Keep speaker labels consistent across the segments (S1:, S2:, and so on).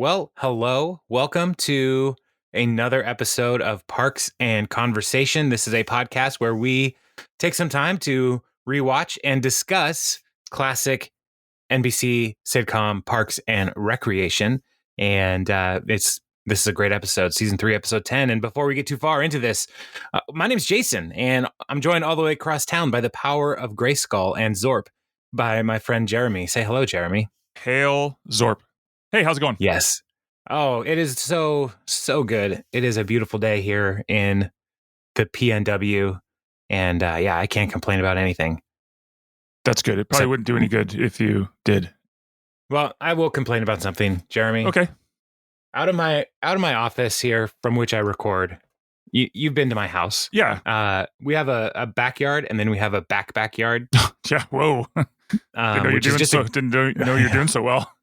S1: Well, hello. Welcome to another episode of Parks and Conversation. This is a podcast where we take some time to rewatch and discuss classic NBC sitcom Parks and Recreation. And this is a great episode, season 3, episode 10. And before we get too far into this, my name's Jason, and I'm joined all the way across town by the power of Grayskull and Zorp by my friend Jeremy. Say hello, Jeremy.
S2: Hail Zorp. Hey, how's it going?
S1: Yes. Oh, it is so good. It is a beautiful day here in the PNW. And I can't complain about anything.
S2: That's good. It probably wouldn't do any good if you did.
S1: Well, I will complain about something, Jeremy.
S2: Okay.
S1: Out of my office here from which I record, you've been to my house.
S2: Yeah.
S1: We have a backyard, and then we have a backyard.
S2: Yeah. Whoa. Didn't know you're doing so well.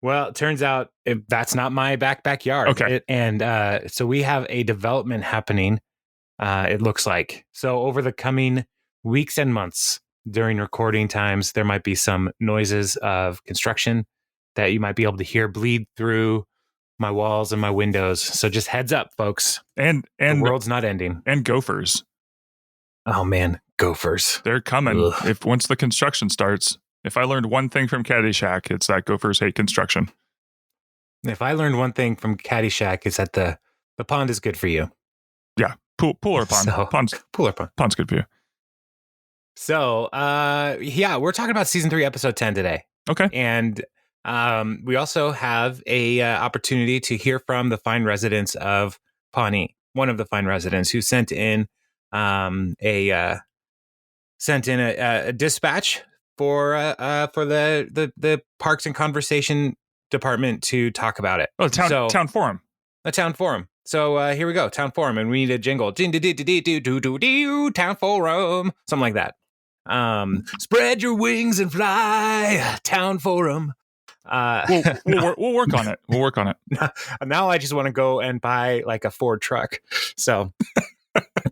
S1: Well, it turns out that's not my backyard.
S2: Okay.
S1: So we have a development happening, it looks like. So over the coming weeks and months during recording times, there might be some noises of construction that you might be able to hear bleed through my walls and my windows. So just heads up, folks.
S2: And
S1: the world's not ending.
S2: And gophers.
S1: Oh, man. Gophers.
S2: They're coming.
S1: Ugh.
S2: Once the construction starts. If I learned one thing from Caddyshack, it's that gophers hate construction.
S1: If I learned one thing from Caddyshack, it's that the pond is good for you.
S2: Yeah. Pool or pond.
S1: Pool or pond.
S2: Pond's good for you.
S1: So, we're talking about season 3, episode 10 today.
S2: Okay.
S1: And we also have a opportunity to hear from the fine residents of Pawnee, one of the fine residents who sent in a dispatch for the Parks and Conversation department to talk about it.
S2: Oh, town forum.
S1: A town forum. So here we go, town forum, and we need a jingle. Town forum, something like that. Spread your wings and fly, town forum.
S2: We'll work on it. We'll work on it.
S1: Now I just want to go and buy like a Ford truck. So,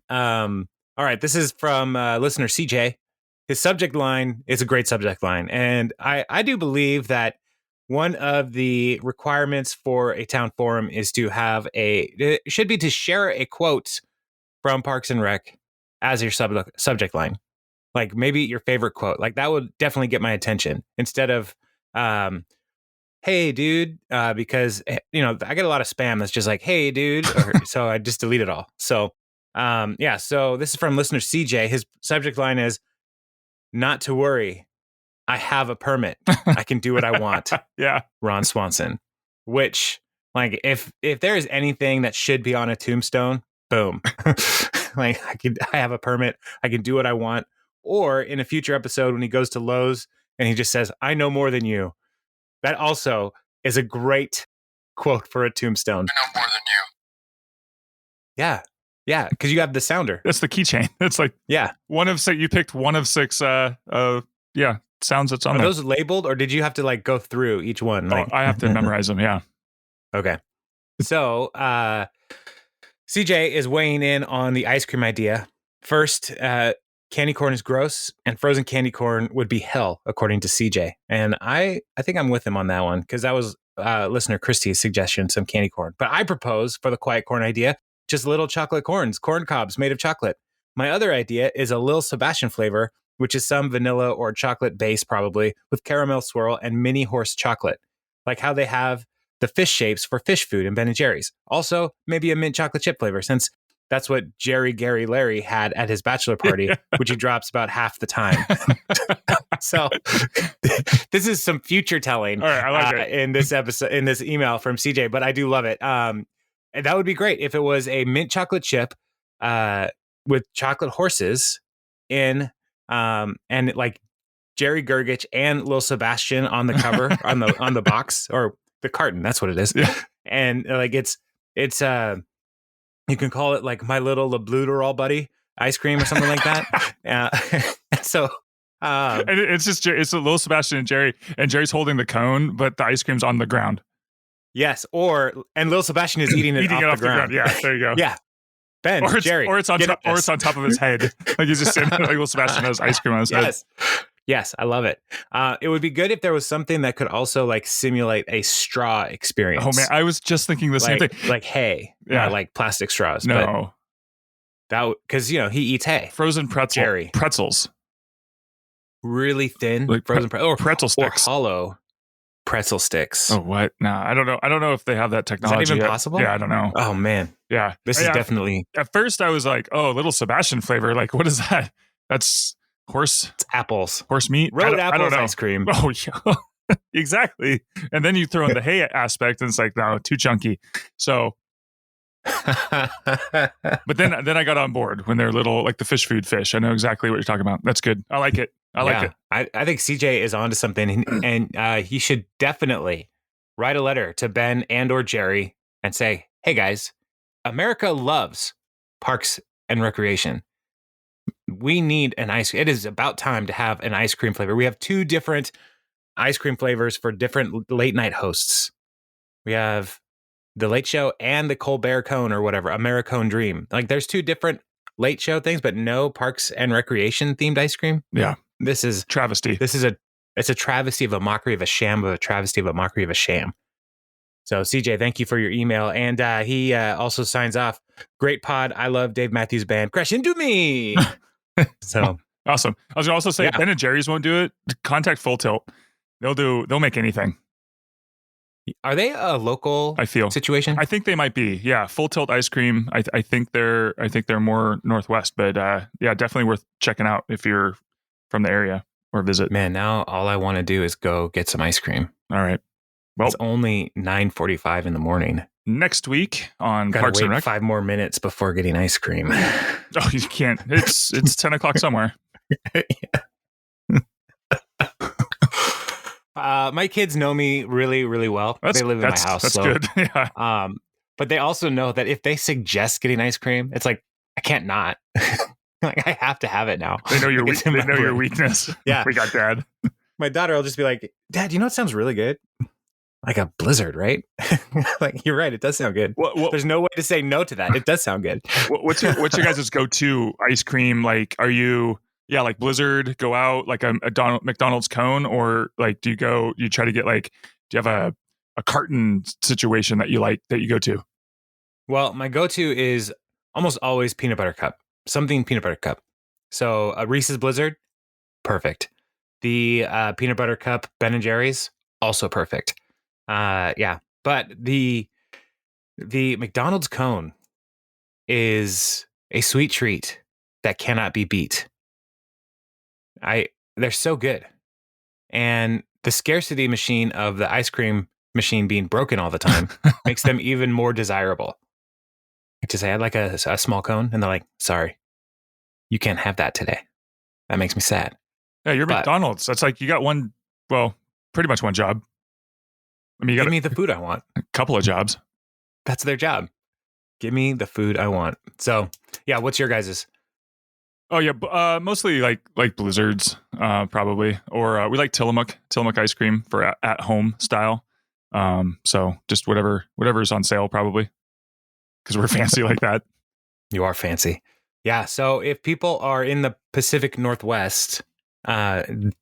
S1: all right, this is from listener CJ. His subject line is a great subject line. And I do believe that one of the requirements for a town forum is to have it should be to share a quote from Parks and Rec as your subject line. Like maybe your favorite quote. Like that would definitely get my attention instead of, hey, dude, because, I get a lot of spam that's just like, hey, dude. So I just delete it all. So, so this is from listener CJ. His subject line is, not to worry, I have a permit. I can do what I want.
S2: Yeah.
S1: Ron Swanson. Which, like, if there is anything that should be on a tombstone, boom. Like, I have a permit. I can do what I want. Or in a future episode when he goes to Lowe's and he just says, I know more than you. That also is a great quote for a tombstone.
S2: I know more than you.
S1: Yeah. Yeah, because you have the sounder.
S2: That's the keychain. It's like one of 6. You picked one of 6. Sounds that's on
S1: Are
S2: there.
S1: those labeled, or did you have to like go through each one?
S2: Oh, I have to memorize them. Yeah.
S1: Okay. So CJ is weighing in on the ice cream idea. First, candy corn is gross, and frozen candy corn would be hell, according to CJ. And I think I'm with him on that one because that was listener Christie's suggestion, some candy corn. But I propose for the quiet corn idea. Just little chocolate corn cobs made of chocolate. My other idea is a Lil Sebastian flavor, which is some vanilla or chocolate base probably, with caramel swirl and mini horse chocolate, like how they have the fish shapes for fish food in Ben & Jerry's. Also, maybe a mint chocolate chip flavor, since that's what Gary Larry had at his bachelor party, which he drops about half the time. So this is some future telling.
S2: All right, I like it.
S1: In this episode, in this email from CJ, but I do love it. And that would be great if it was a mint chocolate chip with chocolate horses in, and like Jerry Gergich and Lil Sebastian on the cover on the box or the carton. That's what it is.
S2: Yeah.
S1: And like it's you can call it like My Little Labluderall Buddy ice cream or something like that. So.
S2: And it's a Lil Sebastian and Jerry, and Jerry's holding the cone, but the ice cream's on the ground.
S1: Yes, and Lil Sebastian is eating it off the ground.
S2: Yeah, there you go.
S1: Yeah, Ben,
S2: or
S1: Jerry,
S2: or it's on top of his head. Like he's just sitting like Lil Sebastian has ice cream on his head.
S1: Yes, I love it. It would be good if there was something that could also like simulate a straw experience.
S2: Oh man, I was just thinking the same thing.
S1: Like hay, not like plastic straws.
S2: No,
S1: but because he eats hay.
S2: Frozen pretzels,
S1: really thin,
S2: like
S1: frozen
S2: pretzel sticks,
S1: or hollow pretzel sticks.
S2: Oh, what? No, I don't know. I don't know if they have that technology.
S1: Is that even
S2: yet.
S1: possible?
S2: Yeah, I don't know.
S1: Oh man,
S2: yeah,
S1: this is definitely.
S2: At first, I was like, "Oh, little Sebastian flavor. Like, what is that? That's horse.
S1: It's apples,
S2: horse meat,
S1: road apples ice cream.
S2: Oh yeah, exactly. And then you throw in the hay aspect, and it's like, no, too chunky. So. But then I got on board when they're little, like the fish food fish. I know exactly what you're talking about. That's good. I like it. I like it.
S1: I think CJ is onto something, and he should definitely write a letter to Ben and or Jerry and say, "Hey guys, America loves parks and recreation. We need an ice. It is about time to have an ice cream flavor. We have 2 different ice cream flavors for different late night hosts. We have the Late Show and the Colbert Cone or whatever, Americone Dream. Like there's 2 different late show things, but no parks and recreation themed ice cream.
S2: Yeah.
S1: This is
S2: travesty.
S1: It's a travesty of a mockery of a sham of a travesty of a mockery of a sham. So CJ, thank you for your email. And he also signs off. Great pod. I love Dave Matthews Band. Crash into me. So
S2: awesome. I was gonna also say, Ben and Jerry's won't do it. Contact Full Tilt. They'll make anything.
S1: Are they a local situation?
S2: I think they might be. Yeah, Full Tilt Ice Cream. I think they're more Northwest, but yeah, definitely worth checking out if you're from the area or visit.
S1: Man, now all I want to do is go get some ice cream.
S2: All right. Well,
S1: it's only 9:45 in the morning.
S2: Next week on
S1: Parks and Rec. 5 more minutes before getting ice cream.
S2: Oh, you can't. It's 10 o'clock somewhere.
S1: My kids know me really, really well. They live in my house.
S2: That's good. Yeah.
S1: But they also know that if they suggest getting ice cream, it's like, I can't not. Like, I have to have it now.
S2: They know your weakness.
S1: Yeah.
S2: We got Dad.
S1: My daughter will just be like, Dad, you know what sounds really good? Like a blizzard, right? Like, you're right. It does sound good. There's no way to say no to that. It does sound good.
S2: What's your guys' go-to ice cream? Like, are you... Yeah, like Blizzard, go out, like a McDonald's cone, or like do you try to get like, do you have a carton situation that you go to?
S1: Well, my go-to is almost always peanut butter cup, something peanut butter cup. So a Reese's Blizzard, perfect. The peanut butter cup Ben & Jerry's, also perfect. Yeah, but the McDonald's cone is a sweet treat that cannot be beat. They're so good. And the scarcity machine of the ice cream machine being broken all the time makes them even more desirable. Like to say, I'd like a small cone. And they're like, sorry, you can't have that today. That makes me sad.
S2: Yeah, you're McDonald's. That's like, you got pretty much one job. I mean,
S1: give me the food I want.
S2: A couple of jobs.
S1: That's their job. Give me the food I want. So yeah, what's your guys's?
S2: Oh yeah, mostly like Blizzards, probably, or we like Tillamook ice cream for at home style. So just whatever's on sale, probably, because we're fancy like that.
S1: You are fancy, yeah. So if people are in the Pacific Northwest, and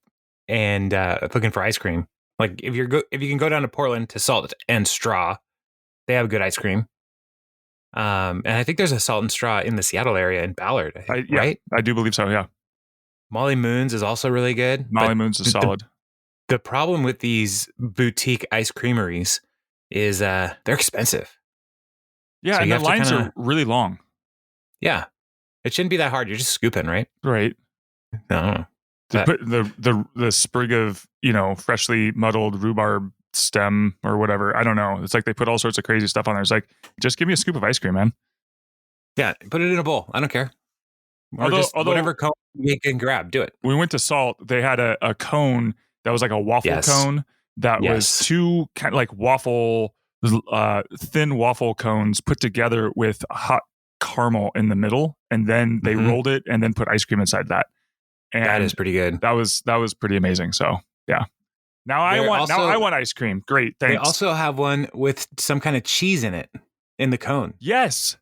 S1: looking for ice cream, like if you can go down to Portland to Salt and Straw, they have good ice cream. And I think there's a Salt and Straw in the Seattle area in Ballard, right?
S2: I do believe so, yeah.
S1: Molly Moon's is also really good.
S2: Molly Moon's is solid.
S1: The problem with these boutique ice creameries is they're expensive.
S2: Yeah, so and the lines are really long.
S1: Yeah. It shouldn't be that hard. You're just scooping, right?
S2: Right.
S1: No.
S2: Put the sprig of, freshly muddled rhubarb stem or whatever. I don't know. It's like they put all sorts of crazy stuff on there. It's like, just give me a scoop of ice cream, man.
S1: Yeah, put it in a bowl. I don't care. Or although whatever cone you can grab, do it.
S2: We went to Salt. They had a cone that was like a waffle cone that was 2 kind of like thin waffle cones put together with hot caramel in the middle, and then they rolled it and then put ice cream inside that. And
S1: that is pretty good.
S2: That was pretty amazing. So yeah. Now I want ice cream. Great, thanks.
S1: They also have one with some kind of cheese in it in the cone.
S2: Yes,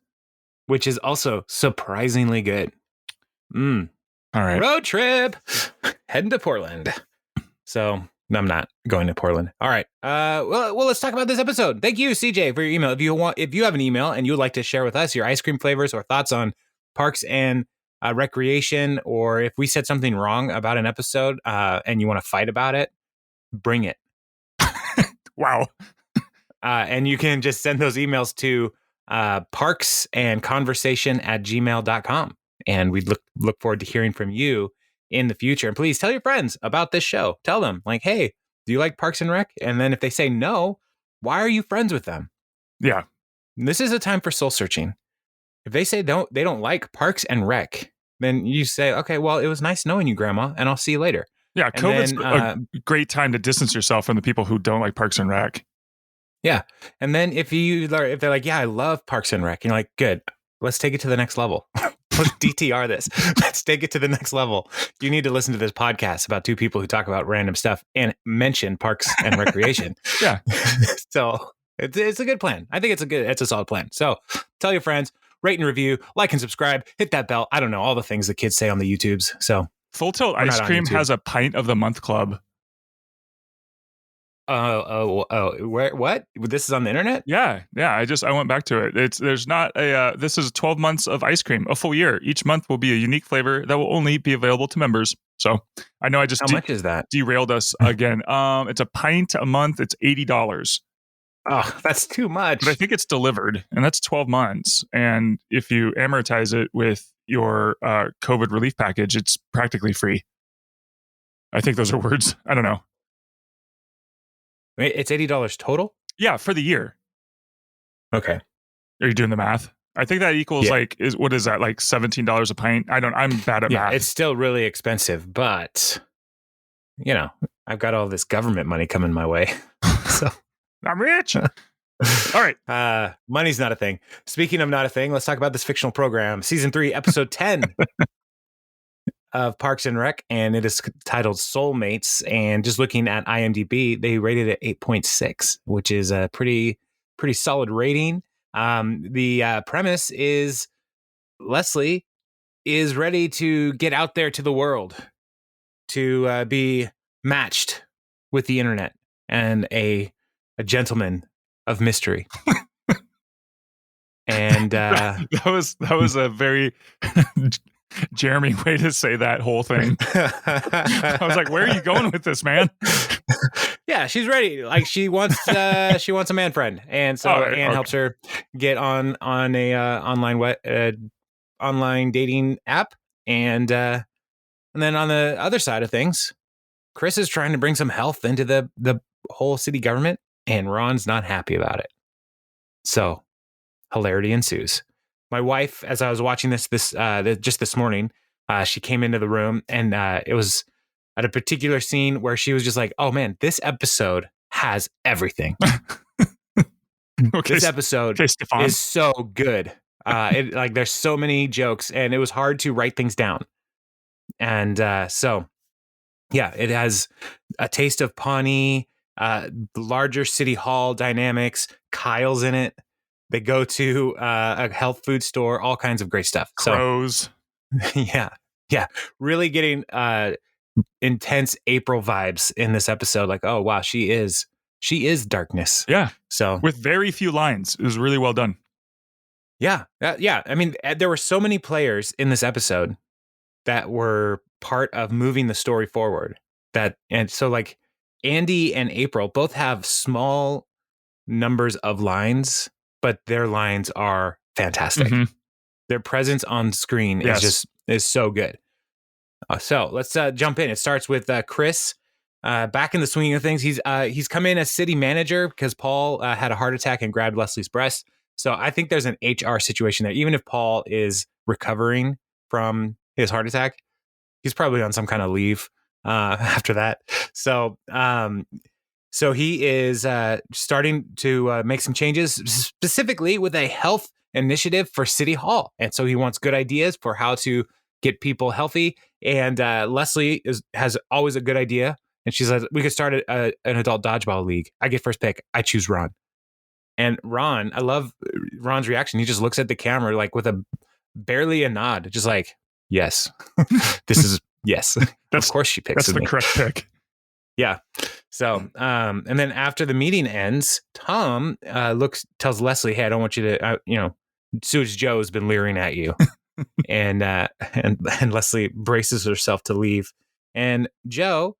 S1: which is also surprisingly good.
S2: All right.
S1: Road trip. Heading to Portland. So no, I'm not going to Portland. All right. Well, let's talk about this episode. Thank you, CJ, for your email. If you have an email and you would like to share with us your ice cream flavors or thoughts on parks and recreation, or if we said something wrong about an episode and you want to fight about it, bring it.
S2: Wow.
S1: And you can just send those emails to parksandconversation@gmail.com. And we look forward to hearing from you in the future. And please tell your friends about this show. Tell them, like, hey, do you like Parks and Rec? And then if they say no, why are you friends with them?
S2: Yeah.
S1: And this is a time for soul searching. If they say they don't like Parks and Rec, then you say, okay, well, it was nice knowing you, Grandma, and I'll see you later.
S2: Yeah.
S1: And
S2: COVID's
S1: then,
S2: a great time to distance yourself from the people who don't like Parks and Rec.
S1: Yeah. And then if they're like, yeah, I love Parks and Rec, and you're like, good, let's take it to the next level. Let's DTR this. Let's take it to the next level. You need to listen to this podcast about two people who talk about random stuff and mention parks and recreation.
S2: Yeah.
S1: So it's a good plan. I think it's a solid plan. So tell your friends, rate and review, like and subscribe, hit that bell. I don't know, all the things the kids say on the YouTubes. So
S2: Full Tilt Ice Cream has a pint of the month club.
S1: Where? What? This is on the internet?
S2: Yeah. I went back to it. This is 12 months of ice cream, a full year. Each month will be a unique flavor that will only be available to members. So I know I just
S1: how much is that?
S2: Derailed us again. It's a pint a month. It's $80.
S1: Oh, that's too much.
S2: But I think it's delivered, and that's 12 months. And if you amortize it with your COVID relief package, it's practically free. I think those are words. I don't know.
S1: It's $80 total?
S2: Yeah, for the year.
S1: Okay.
S2: Are you doing the math? I think that equals what is that, like $17 a pint? I'm bad at math.
S1: It's still really expensive, but I've got all this government money coming my way. So
S2: I'm rich. All
S1: right. Money's not a thing. Speaking of not a thing, let's talk about this fictional program. Season 3, episode 10 of Parks and Rec, and it is titled Soulmates. And just looking at IMDb, they rated it 8.6, which is a pretty solid rating. The premise is Leslie is ready to get out there to the world to be matched with the internet and a gentleman of mystery. And
S2: that was a very Jeremy way to say that whole thing. I was like, where are you going with this, man?
S1: Yeah, she's ready. Like she wants a man friend, and so Anne helps her get on a online dating app, and then on the other side of things, Chris is trying to bring some health into the whole city government, and Ron's not happy about it. So hilarity ensues. My wife, as I was watching this just this morning, she came into the room, and it was at a particular scene where she was just like, "Oh man, this episode has everything."
S2: Okay,
S1: this episode is so good. There's so many jokes, and it was hard to write things down. And so, yeah, it has a taste of Pawnee, larger city hall dynamics. Kyle's in it. They go to a health food store, all kinds of great stuff.
S2: Crows.
S1: So, yeah. Really getting intense April vibes in this episode. Like, oh, wow, she is darkness.
S2: Yeah.
S1: So
S2: with very few lines, it was really well done.
S1: Yeah. I mean, there were so many players in this episode that were part of moving the story forward. And so like Andy and April both have small numbers of lines, but their lines are fantastic. Mm-hmm. Their presence on screen is so good. So let's jump in. It starts with Chris back in the swing of things. He's come in as city manager because Paul had a heart attack and grabbed Leslie's breast. So I think there's an HR situation there. Even if Paul is recovering from his heart attack, he's probably on some kind of leave after that. So he is starting to make some changes, specifically with a health initiative for City Hall. And so he wants good ideas for how to get people healthy. And Leslie has always a good idea. And she says, we could start an adult dodgeball league. I get first pick. I choose Ron. And Ron, I love Ron's reaction. He just looks at the camera like with barely a nod, just like, yes. This is, yes. Of course she picks
S2: That's the
S1: me.
S2: correct pick.
S1: Yeah. So, and then after the meeting ends, Tom tells Leslie, "Hey, I don't want you to, Sewage Joe has been leering at you," and Leslie braces herself to leave. And Joe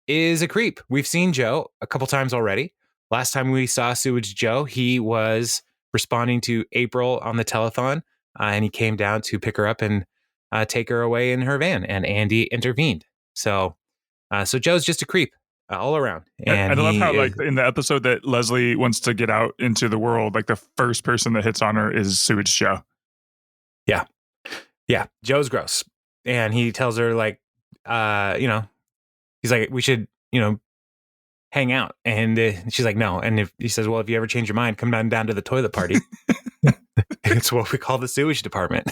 S1: is a creep. We've seen Joe a couple times already. Last time we saw Sewage Joe, he was responding to April on the telethon, and he came down to pick her up and take her away in her van. And Andy intervened. So Joe's just a creep all around. And
S2: I love how, like, in the episode that Leslie wants to get out into the world, like the first person that hits on her is Sewage Joe.
S1: Yeah. Yeah. Joe's gross. And he tells her, like, he's like, we should, hang out. And she's like, no. And if he says, well, if you ever change your mind, come down to the toilet party. It's what we call the sewage department.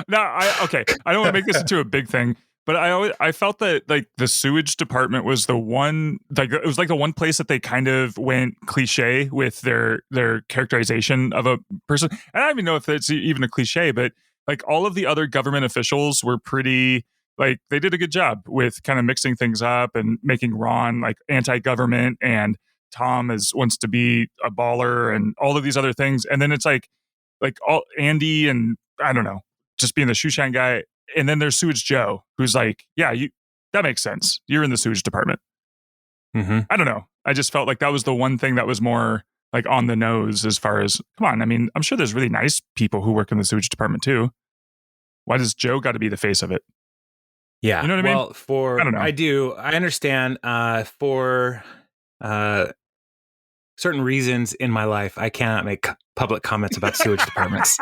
S2: No, I don't want to make this into a big thing, but I felt that, like, the sewage department was the one, like, it was like the one place that they kind of went cliche with their characterization of a person. I don't even know if it's even a cliche, but like all of the other government officials were pretty, like, they did a good job with kind of mixing things up and making Ron like anti-government, and Tom wants to be a baller and all of these other things. And then it's like all Andy and, I don't know, just being the shoe shine guy. And then there's Sewage Joe, who's like, yeah, that makes sense. You're in the sewage department.
S1: Mm-hmm.
S2: I don't know. I just felt like that was the one thing that was more like on the nose as far as, come on. I mean, I'm sure there's really nice people who work in the sewage department too. Why does Joe got to be the face of it?
S1: Yeah.
S2: You know what I mean?
S1: Well,
S2: I don't know.
S1: I understand for certain reasons in my life, I cannot make public comments about sewage departments.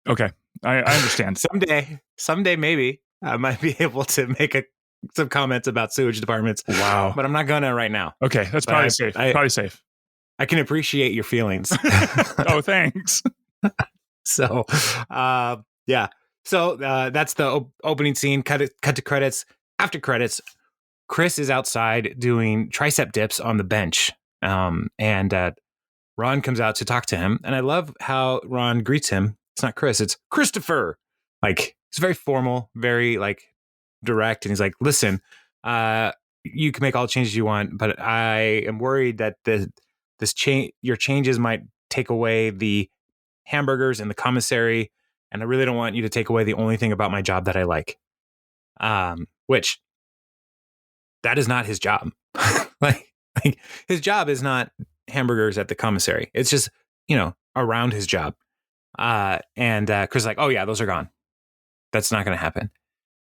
S2: Okay. I understand.
S1: Someday, maybe I might be able to make some comments about sewage departments.
S2: Wow.
S1: But I'm not going to right now.
S2: Okay. That's probably safe. Probably safe.
S1: I can appreciate your feelings.
S2: Oh, thanks.
S1: So, yeah. So that's the opening scene. Cut to credits. After credits, Chris is outside doing tricep dips on the bench. And Ron comes out to talk to him. And I love how Ron greets him. It's not Chris, it's Christopher. Like, it's very formal, very like direct. And he's like, listen, you can make all the changes you want, but I am worried that your changes might take away the hamburgers and the commissary. And I really don't want you to take away the only thing about my job that I like. Which that is not his job. like his job is not hamburgers at the commissary. It's just, around his job. And Chris is like, oh yeah, those are gone. That's not going to happen.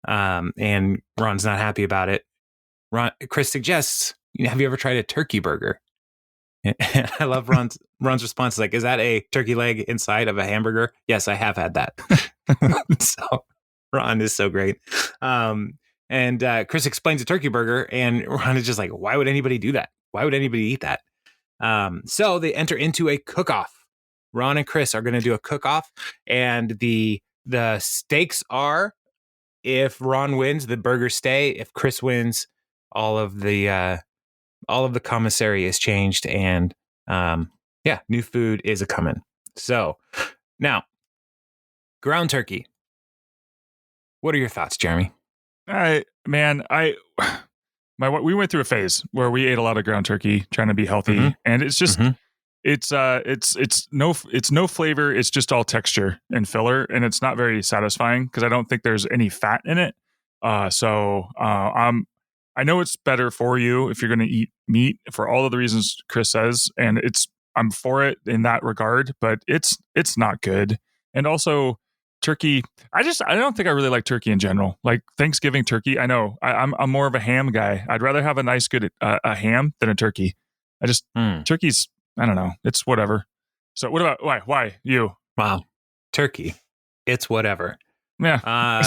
S1: And Ron's not happy about it. Chris suggests, have you ever tried a turkey burger? And I love Ron's response. Like, is that a turkey leg inside of a hamburger? Yes, I have had that. So Ron is so great. And Chris explains a turkey burger, and Ron is just like, why would anybody do that? Why would anybody eat that? So they enter into a cook-off. Ron and Chris are going to do a cook-off, and the stakes are, if Ron wins, the burgers stay. If Chris wins, all of the commissary is changed, and new food is a coming. So now, ground turkey. What are your thoughts, Jeremy?
S2: We went through a phase where we ate a lot of ground turkey trying to be healthy, and it's just it's no flavor. It's just all texture and filler, and it's not very satisfying because I don't think there's any fat in it. I know it's better for you if you're going to eat meat for all of the reasons Chris says, and I'm for it in that regard, but it's not good. And also turkey, I don't think I really like turkey in general. Like Thanksgiving turkey, I know I'm more of a ham guy. I'd rather have a nice good a ham than a turkey. Turkey's, I don't know, it's whatever. So what about why you?
S1: Wow, turkey, it's whatever.
S2: Yeah.
S1: I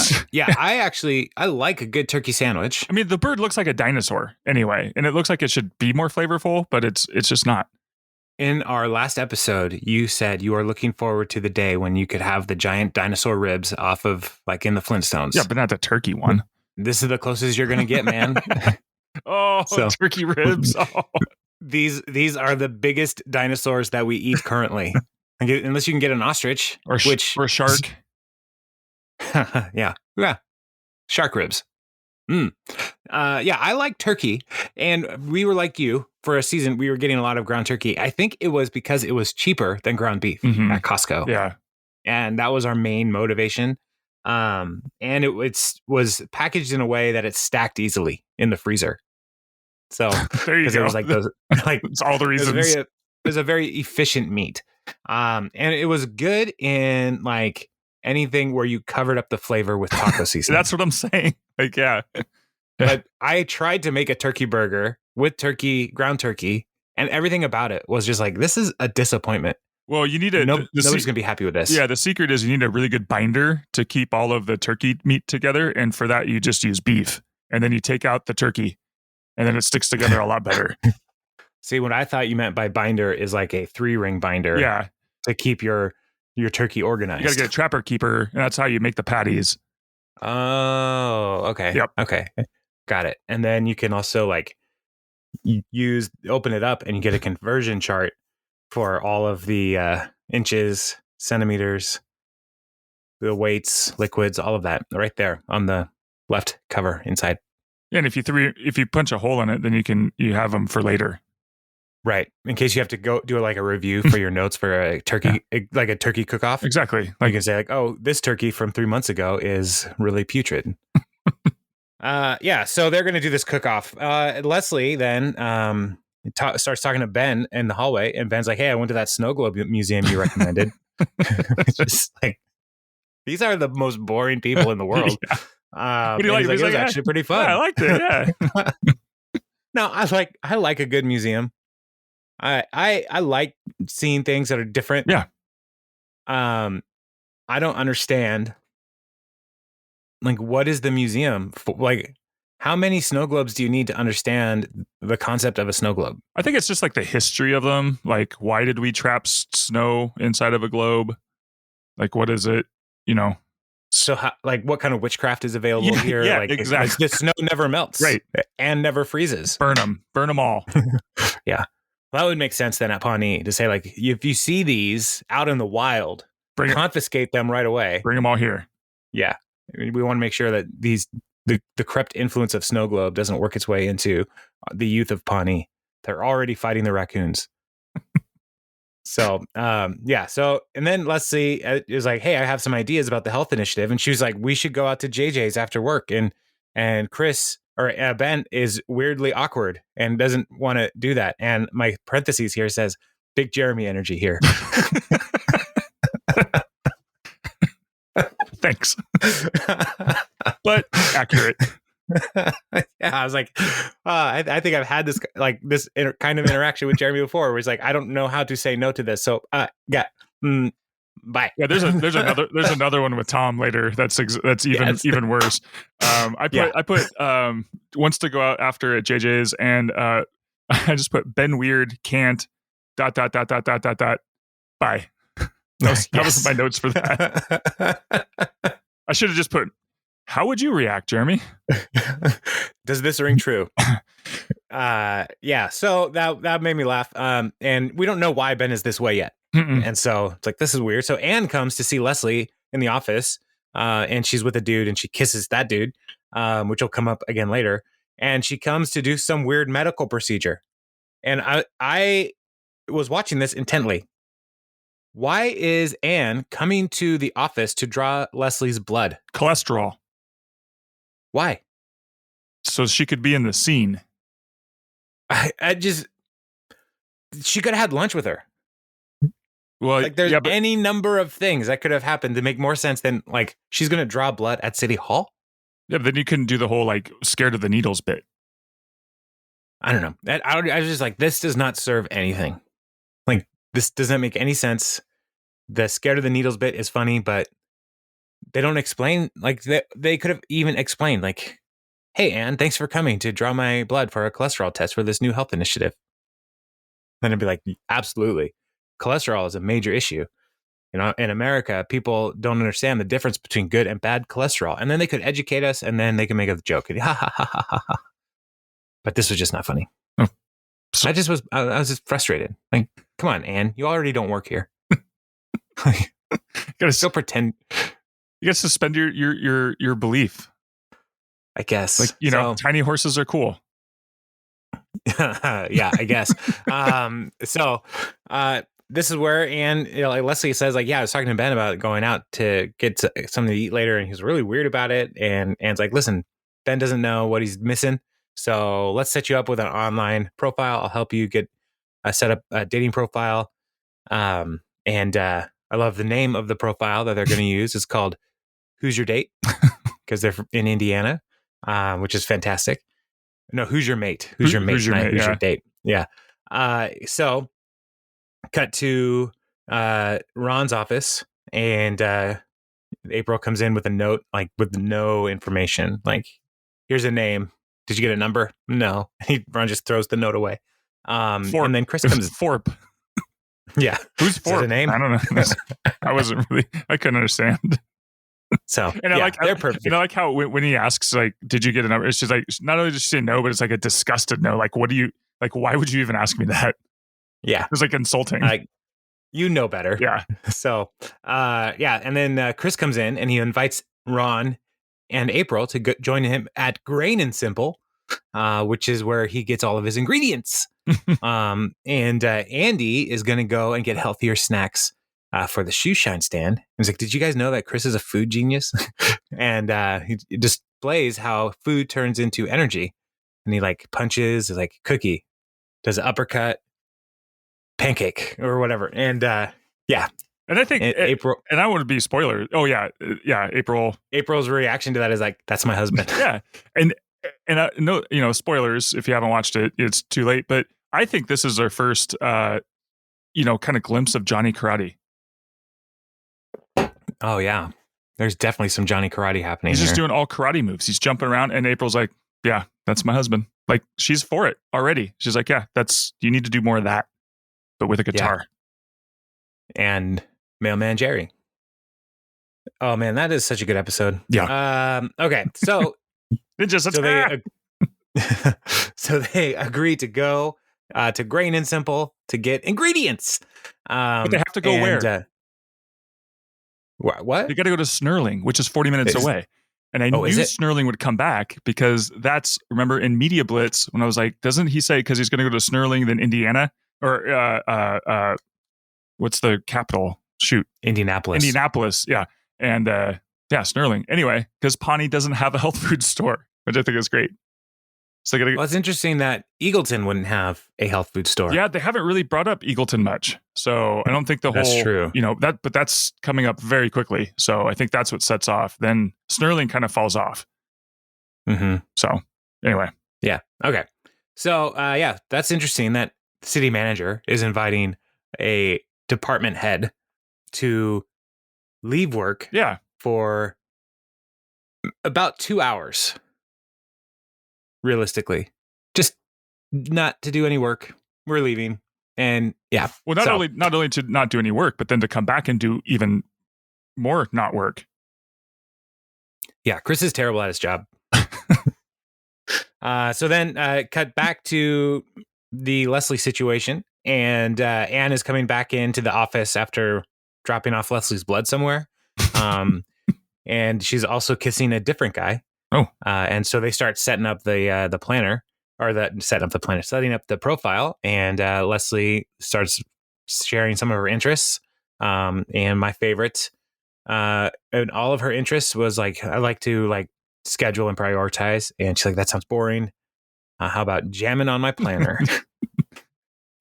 S1: like a good turkey sandwich.
S2: I mean, the bird looks like a dinosaur anyway, and it looks like it should be more flavorful, but it's just not.
S1: In our last episode, you said you are looking forward to the day when you could have the giant dinosaur ribs off of, like, in the Flintstones.
S2: Yeah, but not the turkey one.
S1: This is the closest you're going to get, man.
S2: Turkey ribs. Oh.
S1: These are the biggest dinosaurs that we eat currently. Unless you can get an ostrich.
S2: Or a shark.
S1: Yeah. Yeah. Shark ribs. Mm. Yeah, I like turkey. And we were like you for a season. We were getting a lot of ground turkey. I think it was because it was cheaper than ground beef
S2: Mhm.
S1: at Costco.
S2: Yeah.
S1: And that was our main motivation. And was packaged in a way that it stacked easily in the freezer. So,
S2: There you
S1: because it
S2: go.
S1: was like those, like
S2: It's all the
S1: it was
S2: reasons.
S1: it was a very efficient meat. And it was good in like anything where you covered up the flavor with taco seasoning.
S2: That's what I'm saying. Like, yeah.
S1: But I tried to make a turkey burger with ground turkey, and everything about it was just like, this is a disappointment.
S2: Well, you need
S1: Nobody's gonna be happy with this.
S2: yeah, the secret is you need a really good binder to keep all of the turkey meat together. And for that, you just use beef. And then you take out the turkey and then it sticks together a lot better.
S1: See, what I thought you meant by binder is like a 3-ring binder.
S2: Yeah.
S1: To keep your turkey organized.
S2: You got to get a trapper keeper, and that's how you make the patties.
S1: Oh, okay.
S2: Yep.
S1: Okay. Got it. And then you can also like open it up and you get a conversion chart for all of the inches, centimeters, the weights, liquids, all of that right there on the left cover inside.
S2: Yeah, and if you punch a hole in it, then you have them for later.
S1: Right. In case you have to go do like a review for your notes for a turkey, like a turkey cook-off.
S2: Exactly.
S1: Like you can say like, oh, this turkey from 3 months ago is really putrid. Yeah. So they're going to do this cook-off. Leslie then starts talking to Ben in the hallway, and Ben's like, hey, I went to that snow globe museum you recommended. It's just like, these are the most boring people in the world.
S2: Yeah. What do you like?
S1: It was actually pretty fun.
S2: Yeah, I liked it. Yeah.
S1: No, I like a good museum. I like seeing things that are different.
S2: Yeah.
S1: I don't understand. Like, what is the museum for? Like, how many snow globes do you need to understand the concept of a snow globe?
S2: I think it's just like the history of them. Like, why did we trap snow inside of a globe? Like, what is it? You know.
S1: So, what kind of witchcraft is available here?
S2: Yeah,
S1: like,
S2: exactly.
S1: Like the snow never melts,
S2: right,
S1: and never freezes.
S2: Burn them all.
S1: Yeah. Well, that would make sense then at Pawnee to say, like, if you see these out in the wild, confiscate them right away.
S2: Bring them all here.
S1: Yeah. We want to make sure that the corrupt influence of snow globe doesn't work its way into the youth of Pawnee. They're already fighting the raccoons. So, yeah. So, and then Leslie is like, hey, I have some ideas about the health initiative. And she was like, we should go out to JJ's after work. And Chris or Ben is weirdly awkward and doesn't want to do that. And my parentheses here says big Jeremy energy here.
S2: Thanks. But accurate.
S1: Yeah, I was like, I think I've had this kind of interaction with Jeremy before, where he's like, I don't know how to say no to this. So, yeah, bye.
S2: Yeah, there's another one with Tom later. That's even worse. I put wants to go out after at JJ's, and I just put Ben Weird can't ... Bye. That was my notes for that. I should have just put, how would you react, Jeremy?
S1: Does this ring true? Yeah. So that made me laugh. And we don't know why Ben is this way yet.
S2: Mm-mm.
S1: And so it's like, this is weird. So Anne comes to see Leslie in the office, and she's with a dude, and she kisses that dude, which will come up again later. And she comes to do some weird medical procedure. And I was watching this intently. Why is Anne coming to the office to draw Leslie's blood?
S2: Cholesterol.
S1: Why?
S2: So she could be in the scene.
S1: She could have had lunch with her.
S2: Well,
S1: like there's any number of things that could have happened to make more sense than like she's going to draw blood at City Hall.
S2: Yeah, but then you couldn't do the whole like scared of the needles bit.
S1: I don't know. I was just like, this does not serve anything. Like, this doesn't make any sense. The scared of the needles bit is funny, but they don't explain. Like, they could have even explained, like, hey, Anne, thanks for coming to draw my blood for a cholesterol test for this new health initiative. Then it'd be like, absolutely. Cholesterol is a major issue. You know, in America, people don't understand the difference between good and bad cholesterol. And then they could educate us, and then they can make a joke. But this was just not funny.
S2: Oh, so-
S1: I was just frustrated. Like, come on, Anne, you already don't work here. Gotta still pretend.
S2: You get to suspend your belief.
S1: I guess.
S2: Like, tiny horses are cool.
S1: Yeah, I guess. This is where Anne, like Leslie says, like, yeah, I was talking to Ben about going out to get something to eat later, and he was really weird about it. And Anne's like, listen, Ben doesn't know what he's missing, so let's set you up with an online profile. I'll help you get set up a dating profile. I love the name of the profile that they're going to use. It's called "Who's Your Date?" because they're in Indiana, which is fantastic. No, who's your mate? Who's your mate? Who's your date? Yeah. So cut to Ron's office, and April comes in with a note, like with no information. Like, here's a name. Did you get a number? No. Ron just throws the note away. And then Chris comes.
S2: Forp.
S1: Yeah.
S2: Who's Forp?
S1: A name?
S2: I don't know. I couldn't understand.
S1: So,
S2: and I like, they're perfect. And I like how when he asks, like, did you get a number? It's just like, not only does she say no, but it's like a disgusted no. Like, why would you even ask me that?
S1: Yeah.
S2: It's like insulting.
S1: You know better.
S2: Yeah.
S1: So, And then Chris comes in and he invites Ron and April to join him at Grain and Simple, which is where he gets all of his ingredients. And Andy is going to go and get healthier snacks for the shoe shine stand. He's like, did you guys know that Chris is a food genius? And he displays how food turns into energy. And he like punches like cookie, does an uppercut, pancake or whatever. And yeah.
S2: And I think April, and I want to be spoiler. Oh yeah. April's
S1: reaction to that is like, that's my husband.
S2: Yeah. And no, spoilers, if you haven't watched it, it's too late. But I think this is our first, kind of glimpse of Johnny Karate.
S1: Oh yeah. There's definitely some Johnny Karate happening.
S2: He's just doing all karate moves. He's jumping around, and April's like, yeah, that's my husband. Like, she's for it already. She's like, yeah, you need to do more of that, but with a guitar.
S1: Yeah. And Mailman Jerry. Oh man, that is such a good episode.
S2: Yeah.
S1: Okay. So
S2: so
S1: they agree to go to Grain and Simple to get ingredients.
S2: But they have to go where?
S1: What?
S2: They got to go to Snurling, which is 40 minutes away. And I knew Snurling would come back because remember in Media Blitz, when I was like, doesn't he say because he's going to go to Snurling, then Indiana? Or what's the capital? Shoot.
S1: Indianapolis.
S2: Yeah. And Snurling. Anyway, because Pawnee doesn't have a health food store, which I think is great. So
S1: it's interesting that Eagleton wouldn't have a health food store.
S2: Yeah, they haven't really brought up Eagleton much. So I don't think
S1: that's true.
S2: But that's coming up very quickly. So I think that's what sets off. Then Snurling kind of falls off.
S1: Mm-hmm.
S2: So anyway.
S1: Yeah. Okay. So that's interesting that the city manager is inviting a department head to leave work.
S2: Yeah.
S1: For about 2 hours. Realistically, just not to do any work. We're leaving, and yeah.
S2: Well, not only to not do any work, but then to come back and do even more not work.
S1: Yeah, Chris is terrible at his job. So then, cut back to the Leslie situation, and Anne is coming back into the office after dropping off Leslie's blood somewhere, and she's also kissing a different guy.
S2: Oh,
S1: and so they start setting up the planner, or setting up the profile, and Leslie starts sharing some of her interests. And my favorite, and all of her interests was like, I like to like schedule and prioritize. And she's like, that sounds boring. How about jamming on my planner?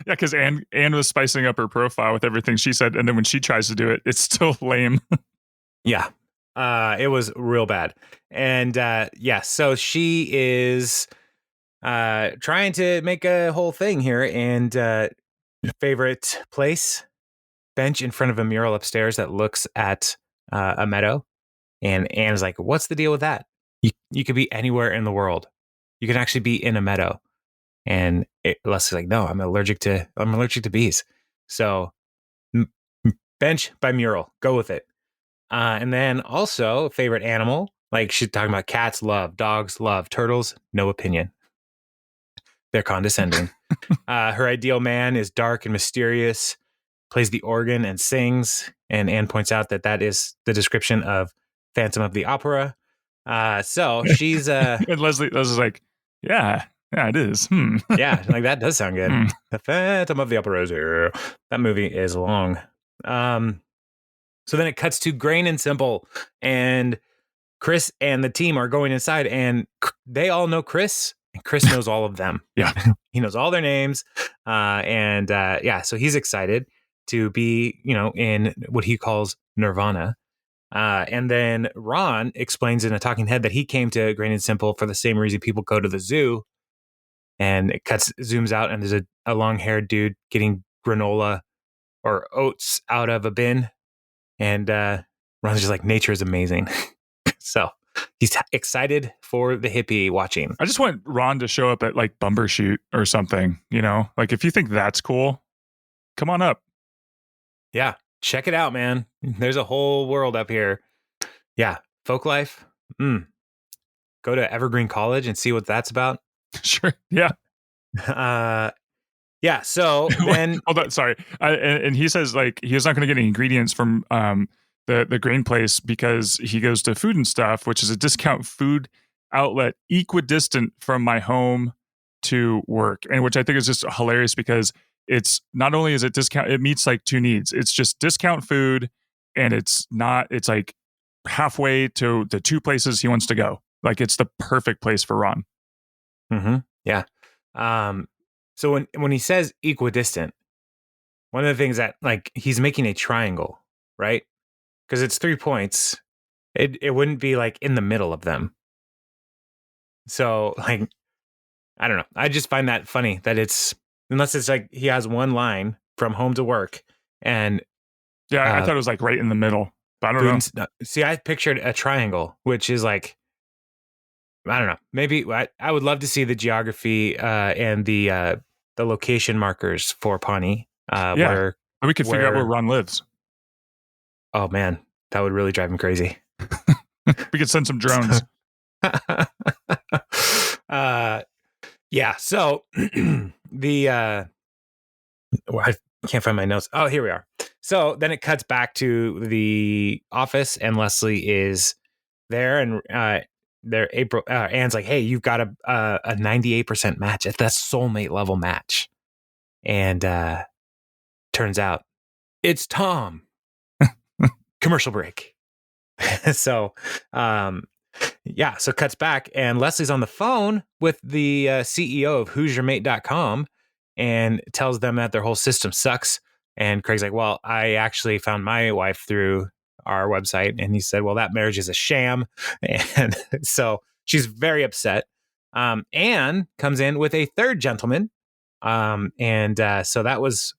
S2: Yeah, because Anne was spicing up her profile with everything she said, and then when she tries to do it, it's still lame.
S1: Yeah. It was real bad. And so she is trying to make a whole thing here. And favorite place, bench in front of a mural upstairs that looks at a meadow. And Anne's like, what's the deal with that? You could be anywhere in the world. You can actually be in a meadow. And Leslie's like, no, I'm allergic to bees. So bench by mural, go with it. And then also favorite animal, like she's talking about cats love, dogs love, turtles, no opinion. They're condescending. Her ideal man is dark and mysterious, plays the organ and sings. And Anne points out that is the description of Phantom of the Opera. So she's
S2: And Leslie's like, yeah, it is.
S1: yeah, like that does sound good.
S2: Hmm.
S1: The Phantom of the Opera is here. That movie is long. So then it cuts to Grain and Simple, and Chris and the team are going inside, and they all know Chris, and Chris knows all of them.
S2: Yeah.
S1: He knows all their names. So he's excited to be, in what he calls Nirvana. And then Ron explains in a talking head that he came to Grain and Simple for the same reason people go to the zoo. And it zooms out, and there's a long-haired dude getting granola or oats out of a bin. And Ron's just like, nature is amazing. So he's excited for the hippie watching.
S2: I just want Ron to show up at like Bumbershoot or something, like if you think that's cool, come on up.
S1: Yeah. Check it out, man. There's a whole world up here. Yeah. Folk life. Go to Evergreen College and see what that's about.
S2: Sure. Yeah.
S1: Yeah. So then,
S2: hold on. Sorry. And he says like he's not going to get any ingredients from the grain place because he goes to Food and Stuff, which is a discount food outlet equidistant from my home to work, and which I think is just hilarious because it's not only is it discount, it meets like two needs. It's just discount food, and it's like halfway to the two places he wants to go. Like it's the perfect place for Ron.
S1: Mm-hmm. Yeah. So when he says equidistant, one of the things that like he's making a triangle, right? Because it's 3 points. It wouldn't be like in the middle of them. So like, I don't know. I just find that funny that unless it's like he has one line from home to work, and
S2: I thought it was like right in the middle, but I don't know.
S1: See, I pictured a triangle, which is like, I don't know. Maybe I would love to see the geography and the location markers for Pawnee. Where
S2: we could figure out where Ron lives.
S1: Oh man, that would really drive him crazy.
S2: We could send some drones.
S1: Yeah. So I can't find my notes. Oh, here we are. So then it cuts back to the office, and Leslie is there, and Anne's like, "Hey, you've got a 98% match. That's soulmate level match." And turns out it's Tom. Commercial break. So, so cuts back, and Leslie's on the phone with the CEO of who'syourmate.com and tells them that their whole system sucks. And Craig's like, well, I actually found my wife through our website. And he said, well, that marriage is a sham. And so she's very upset. Anne comes in with a third gentleman. So that was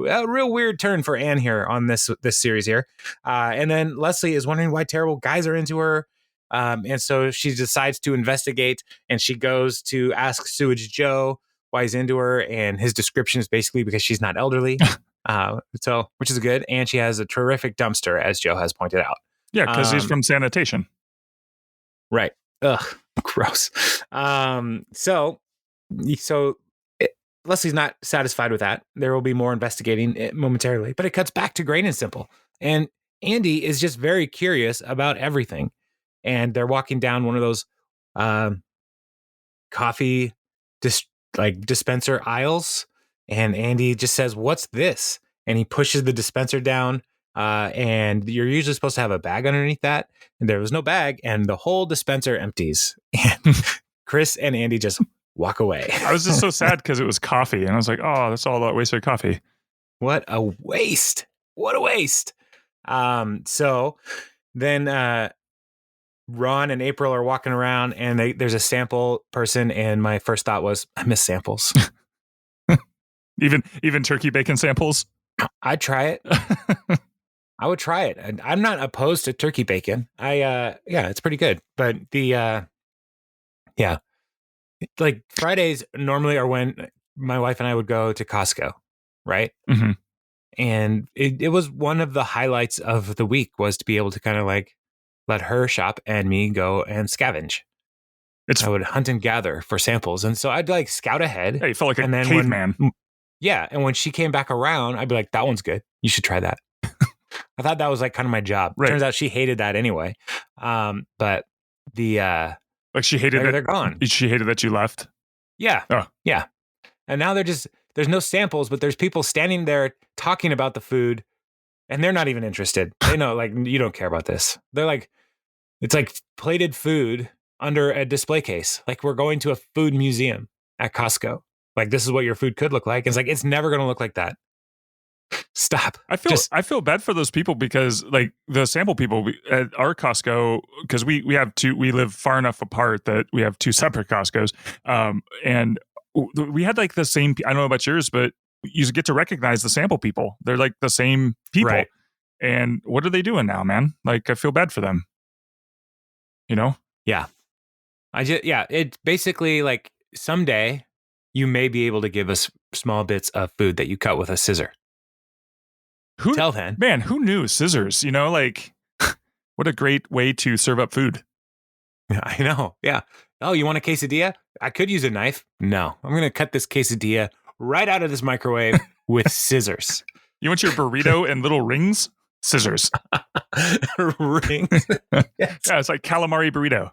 S1: a real weird turn for Anne here on this series here. And then Leslie is wondering why terrible guys are into her. And so she decides to investigate, and she goes to ask Sewage Joe why he's into her. And his description is basically because she's not elderly. Which is good. And she has a terrific dumpster, as Joe has pointed out.
S2: Yeah, because he's from sanitation.
S1: Right. Ugh, gross. Leslie's not satisfied with that. There will be more investigating momentarily, but it cuts back to Grain and Simple. And Andy is just very curious about everything. And they're walking down one of those coffee dispenser aisles. And Andy just says, "What's this?" And he pushes the dispenser down. And you're usually supposed to have a bag underneath that. And there was no bag, and the whole dispenser empties. And Chris and Andy just walk away.
S2: I was just so sad because it was coffee, and I was like, "Oh, that's all that wasted coffee."
S1: What a waste! What a waste! So then Ron and April are walking around, and there's a sample person, and my first thought was, I miss samples.
S2: even turkey bacon samples.
S1: I'd try it. I would try it. I'm not opposed to turkey bacon. It's pretty good. But like Fridays normally are when my wife and I would go to Costco, right?
S2: Mm-hmm.
S1: And it was one of the highlights of the week was to be able to kind of like let her shop and me go and scavenge. I would hunt and gather for samples. And so I'd like scout ahead.
S2: Yeah, you felt like a caveman.
S1: And when she came back around, I'd be like, that one's good. You should try that. I thought that was like kind of my job.
S2: Right.
S1: Turns out she hated that anyway. But the
S2: Like she hated
S1: they're
S2: it.
S1: gone.
S2: She hated that you left.
S1: Yeah,
S2: Oh,
S1: yeah. And now there's no samples, but there's people standing there talking about the food, and they're not even interested. They know, like, you don't care about this. They're like, it's like plated food under a display case. Like we're going to a food museum at Costco. Like this is what your food could look like. It's like it's never going to look like that. Stop.
S2: I feel bad for those people because like the sample people at our Costco, because we live far enough apart that we have two separate Costcos, and we had like the same. I don't know about yours, but you get to recognize the sample people. They're like the same people.
S1: Right.
S2: And what are they doing now, man? Like I feel bad for them. You know?
S1: Yeah. It's basically like someday you may be able to give us small bits of food that you cut with a scissor. Till then.
S2: Man, who knew scissors? You know, like what a great way to serve up food.
S1: I know. Yeah. Oh, you want a quesadilla? I could use a knife. No, I'm going to cut this quesadilla right out of this microwave with scissors.
S2: You want your burrito and little rings? Scissors.
S1: Rings. Yes.
S2: Yeah, it's like calamari burrito.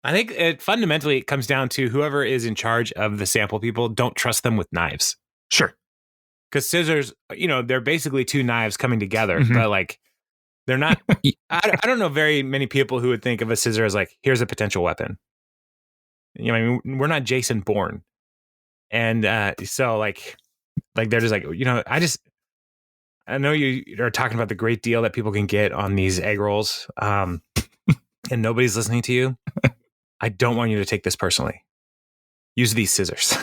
S1: I think it fundamentally comes down to whoever is in charge of the sample people. Don't trust them with knives.
S2: Sure.
S1: Because scissors, they're basically two knives coming together,
S2: Mhm.
S1: but like they're not. I don't know very many people who would think of a scissor as like, here's a potential weapon. I mean, we're not Jason Bourne, and so like they're just like, I know you are talking about the great deal that people can get on these egg rolls, and nobody's listening to you. I don't want you to take this personally. Use these scissors.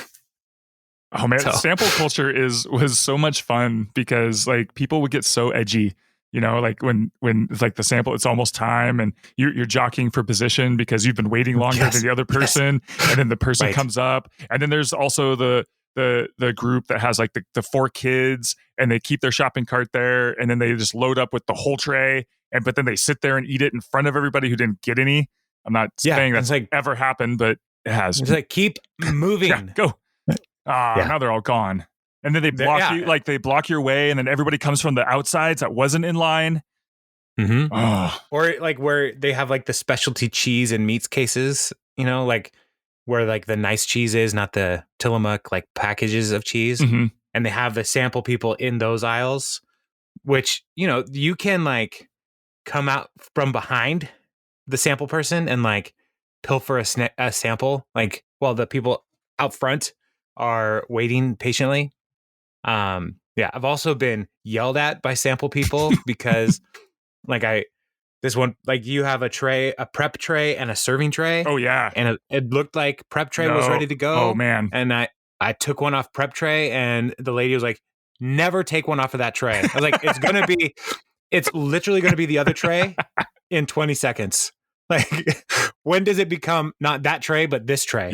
S2: Oh man, sample culture was so much fun because like people would get so edgy, like when it's like the sample, it's almost time and you're jockeying for position because you've been waiting longer than the other person, and then the person comes up, and then there's also the group that has like the four kids and they keep their shopping cart there, and then they just load up with the whole tray, but then they sit there and eat it in front of everybody who didn't get any. I'm not saying that's like ever happened, but it has.
S1: It's like keep moving.
S2: Yeah, go. Now they're all gone. And then they block you, like they block your way, and then everybody comes from the outsides that wasn't in line.
S1: Mm-hmm. Oh. Or like where they have like the specialty cheese and meats cases, like where like the nice cheese is, not the Tillamook like packages of cheese.
S2: Mm-hmm.
S1: And they have the sample people in those aisles, which, you can like come out from behind the sample person and like pilfer a sample, like while the people out front are waiting patiently. I've also been yelled at by sample people because like you have a prep tray and a serving tray.
S2: Oh yeah.
S1: And it looked like prep tray was ready to go.
S2: Oh man.
S1: And I took one off prep tray and the lady was like, never take one off of that tray. I was like, it's literally going to be the other tray in 20 seconds. Like, when does it become not that tray, but this tray?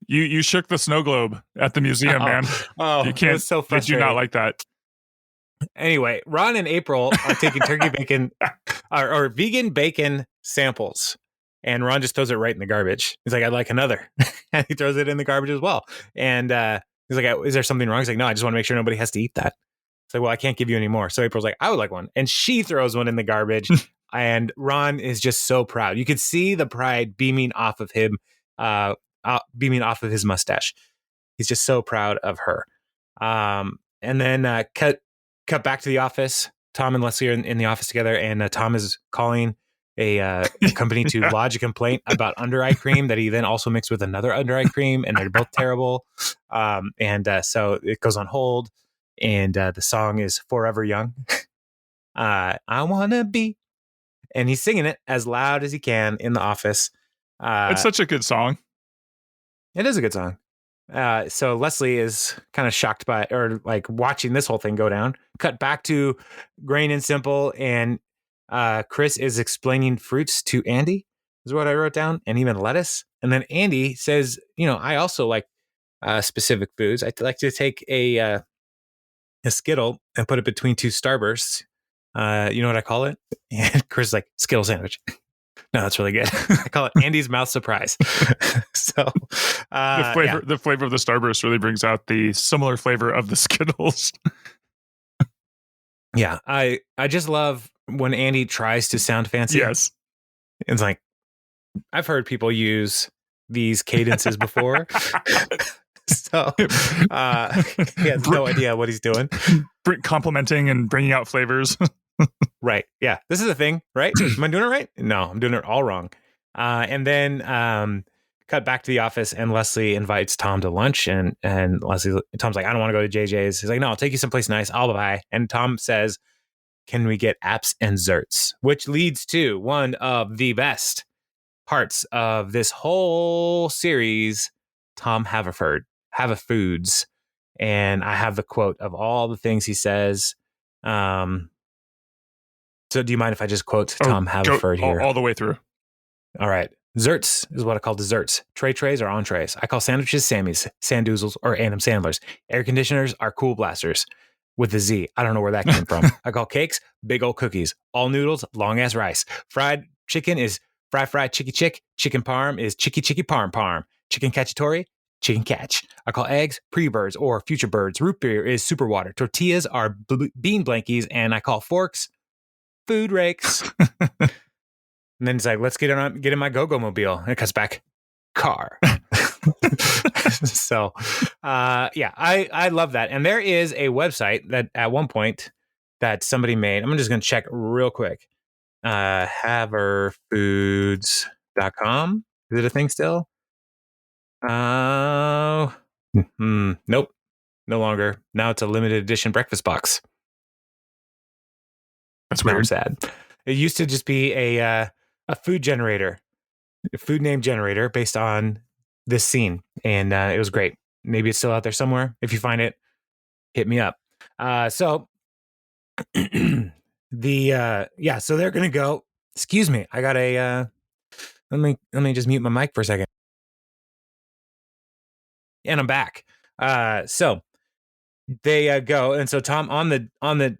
S2: You shook the snow globe at the museum, man.
S1: Oh,
S2: you can't.
S1: So frustrating.
S2: Did you not like that?
S1: Anyway, Ron and April are taking turkey bacon or vegan bacon samples, and Ron just throws it right in the garbage. He's like, "I'd like another," and he throws it in the garbage as well. And he's like, "Is there something wrong?" He's like, "No, I just want to make sure nobody has to eat that." It's like, "Well, I can't give you any more." So April's like, "I would like one," and she throws one in the garbage. And Ron is just so proud. You could see the pride beaming off of him, beaming off of his mustache. He's just so proud of her. And then cut back to the office. Tom and Leslie are in the office together, and Tom is calling a company to lodge a complaint about under eye cream that he then also mixed with another under eye cream, and they're both terrible. So it goes on hold, and the song is "Forever Young." I wanna be. And he's singing it as loud as he can in the office.
S2: It's such a good song.
S1: It is a good song. So Leslie is kind of shocked by, or like watching this whole thing go down. Cut back to Grain and Simple, and Chris is explaining fruits to Andy, is what I wrote down, and even lettuce. And then Andy says, I also like specific foods. I like to take a Skittle and put it between two Starbursts. You know what I call it? And Chris is like, Skittle sandwich. No, that's really good. I call it Andy's mouth surprise. So
S2: the flavor of the Starburst really brings out the similar flavor of the Skittles.
S1: Yeah, I just love when Andy tries to sound fancy.
S2: Yes.
S1: It's like, I've heard people use these cadences before. So he has no idea what he's doing.
S2: Complimenting and bringing out flavors.
S1: Right. Yeah. This is a thing, right? Am I doing it right? No, I'm doing it all wrong. And then cut back to the office, and Leslie invites Tom to lunch. And Tom's like, I don't want to go to JJ's. He's like, no, I'll take you someplace nice. I'll buy. And Tom says, can we get apps and zerts? Which leads to one of the best parts of this whole series, Tom Haverfoods. And I have the quote of all the things he says. So do you mind if I just quote Tom Haverford here?
S2: All the way through.
S1: All right. Zerts is what I call desserts. Trays or entrees. I call sandwiches Sammy's, Sandoozles, or Adam Sandler's. Air conditioners are Cool Blasters with a Z. I don't know where that came from. I call cakes big old cookies. All noodles, long ass rice. Fried chicken is fry chicky chick. Chicken parm is chicky parm. Chicken cacciatore, chicken catch. I call eggs pre-birds or future birds. Root beer is super water. Tortillas are bean blankies, and I call forks food rakes. And then he's like, let's get in my go-go mobile. And it cuts back, car. So, yeah, I love that. And there is a website that at one point that somebody made. I'm just going to check real quick. Haverfoods.com. Is it a thing still? Nope. No longer. Now it's a limited edition breakfast box.
S2: That's weird.
S1: I'm sad. It used to just be a food generator, a food name generator based on this scene. And it was great. Maybe it's still out there somewhere. If you find it, hit me up. So so they're going to go, excuse me. I got let me just mute my mic for a second. And I'm back. So they go. And so Tom on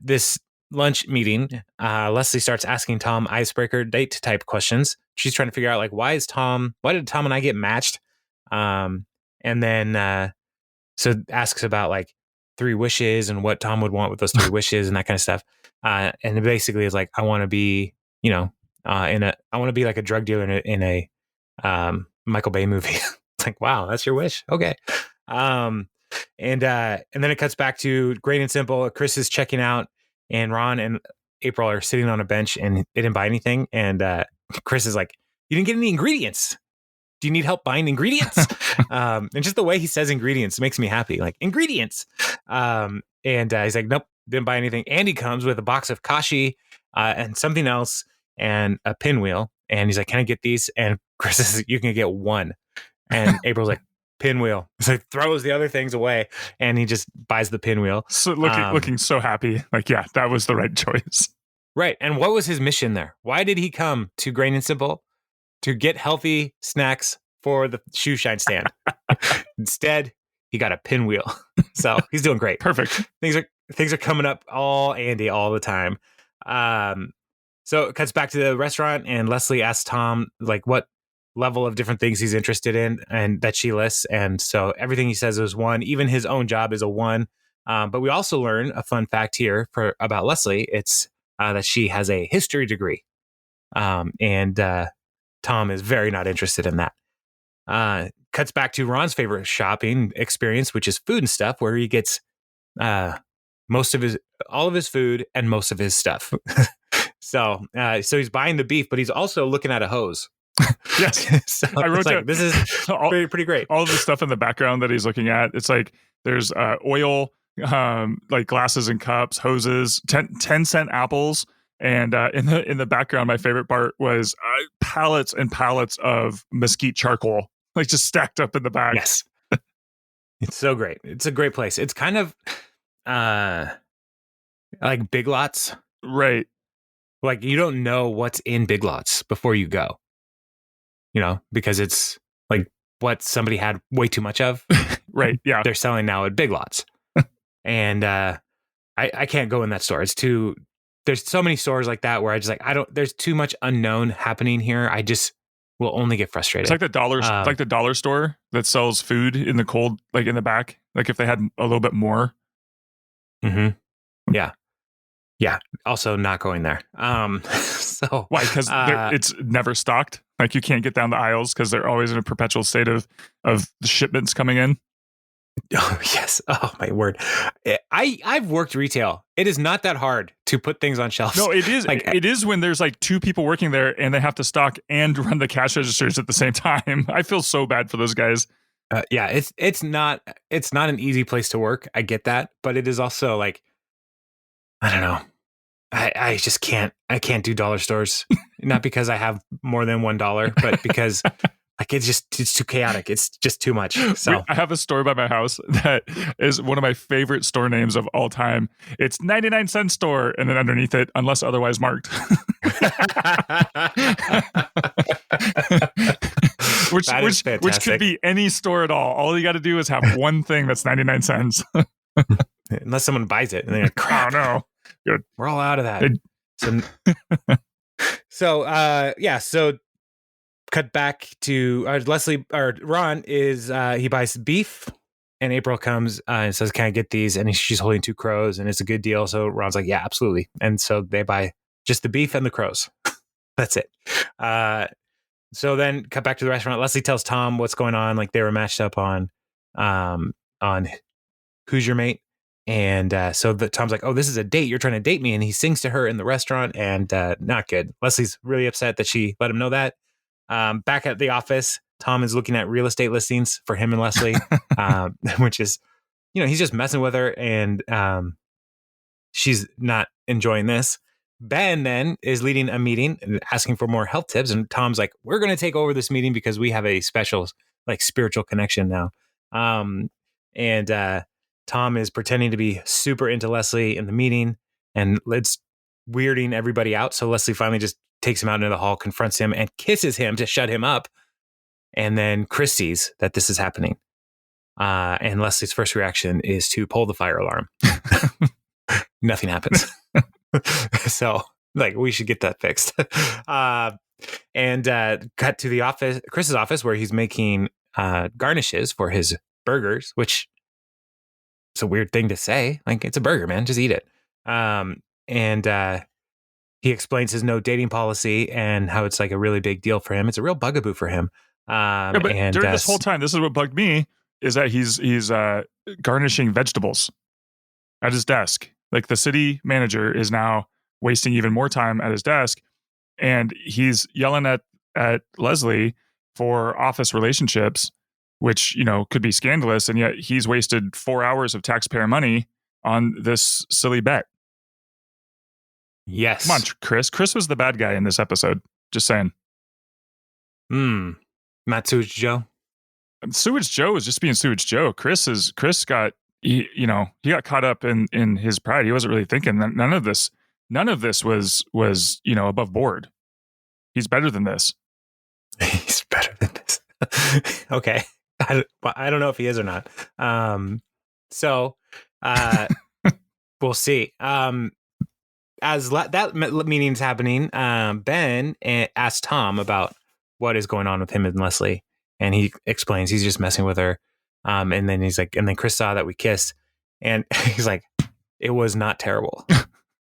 S1: this lunch meeting, Leslie starts asking Tom icebreaker date type questions. She's trying to figure out like, why did Tom and I get matched? And then so asks about like 3 wishes and what Tom would want with those 3 wishes and that kind of stuff. And it basically is like, I want to be, I want to be like a drug dealer in a Michael Bay movie. It's like, wow, that's your wish. Okay. And then it cuts back to great and simple. Chris is checking out, and Ron and April are sitting on a bench, and they didn't buy anything. And Chris is like, you didn't get any ingredients. Do you need help buying ingredients? And just the way he says ingredients makes me happy. Like, ingredients. And he's like, nope, didn't buy anything. Andy comes with a box of kashi and something else and a pinwheel. And he's like, can I get these? And Chris says, you can get one. And April's like, pinwheel. So he throws the other things away, and he just buys the pinwheel.
S2: So looking so happy. Like, yeah, that was the right choice.
S1: Right. And what was his mission there? Why did he come to Grain and Simple? To get healthy snacks for the shoe shine stand. Instead, he got a pinwheel. So he's doing great.
S2: Perfect.
S1: Things are coming up all Andy all the time. So it cuts back to the restaurant, and Leslie asks Tom like what level of different things he's interested in, and that she lists. And so everything he says is 1. Even his own job is a 1. But we also learn a fun fact here about Leslie. It's that she has a history degree. And Tom is very not interested in that. Cuts back to Ron's favorite shopping experience, which is food and stuff, where he gets all of his food and most of his stuff. So he's buying the beef, but he's also looking at a hose.
S2: Yes.
S1: So I wrote down, this is pretty great.
S2: All of the stuff in the background that he's looking at, it's like there's oil, like glasses and cups, hoses, 10-cent apples. And in the background, my favorite part was pallets and pallets of mesquite charcoal, like just stacked up in the back.
S1: Yes, it's so great. It's a great place. It's kind of like Big Lots,
S2: right?
S1: Like you don't know what's in Big Lots before you go, because it's like what somebody had way too much of.
S2: Right? Yeah,
S1: they're selling now at Big Lots, and I can't go in that store. It's too. There's so many stores like that where I just there's too much unknown happening here. I just will only get frustrated.
S2: It's like the dollar store that sells food in the cold, like in the back. Like if they had a little bit more.
S1: Mm-hmm. Yeah. Yeah. Also not going there. So
S2: Why? Because it's never stocked. Like you can't get down the aisles because they're always in a perpetual state of the shipments coming in.
S1: Oh, yes. Oh, my word. I've worked retail. It is not that hard to put things on shelves.
S2: No, it is.
S1: Like,
S2: it is when there's like two people working there and they have to stock and run the cash registers at the same time. I feel so bad for those guys.
S1: yeah, it's not an easy place to work. I get that, but it is also like, I don't know. I just can't. I can't do dollar stores. Not because I have more than $1, but because like it's too chaotic. It's just too much. So
S2: I have a store by my house that is one of my favorite store names of all time. It's 99-cent store, and then underneath it, unless otherwise marked. which could be any store at all. All you got to do is have one thing that's 99 cents.
S1: Unless someone buys it and they're like, crap.
S2: Oh no. Good.
S1: We're all out of that. So cut back to Leslie or Ron is he buys beef, and April comes and says, "Can I get these?" And she's holding 2 crows, and it's a good deal. So Ron's like, "Yeah, absolutely." And so they buy just the beef and the crows. That's it. So then cut back to the restaurant. Leslie tells Tom what's going on. Like they were matched up on Who's Your Mate. And so Tom's like, "Oh, this is a date. You're trying to date me." And he sings to her in the restaurant, and not good. Leslie's really upset that she let him know that. Back at the office, Tom is looking at real estate listings for him and Leslie, which is, he's just messing with her, and she's not enjoying this. Ben then is leading a meeting and asking for more health tips, and Tom's like, "We're going to take over this meeting because we have a special, like, spiritual connection now." And Tom is pretending to be super into Leslie in the meeting, and it's weirding everybody out. So Leslie finally just takes him out into the hall, confronts him, and kisses him to shut him up. And then Chris sees that this is happening. And Leslie's first reaction is to pull the fire alarm. Nothing happens. So, like, we should get that fixed. And cut to the office, Chris's office, where he's making garnishes for his burgers, which it's a weird thing to say. Like, it's a burger, man. Just eat it. And he explains his no dating policy and how it's like a really big deal for him. It's a real bugaboo for him.
S2: But during this whole time, this is what bugged me, is that he's garnishing vegetables at his desk. Like the city manager is now wasting even more time at his desk, and he's yelling at Leslie for office relationships, which, could be scandalous. And yet he's wasted 4 hours of taxpayer money on this silly bet.
S1: Yes.
S2: Come on, Chris. Chris was the bad guy in this episode. Just saying.
S1: Not Sewage Joe.
S2: Sewage Joe is just being Sewage Joe. Chris got he got caught up in his pride. He wasn't really thinking. None of this was above board. He's better than this.
S1: He's better than this. Okay. I don't know if he is or not. So we'll see. As that meeting's happening, Ben asks Tom about what is going on with him and Leslie, and he explains he's just messing with her. And then he's like, and then Chris saw that we kissed, and he's like, "It was not terrible."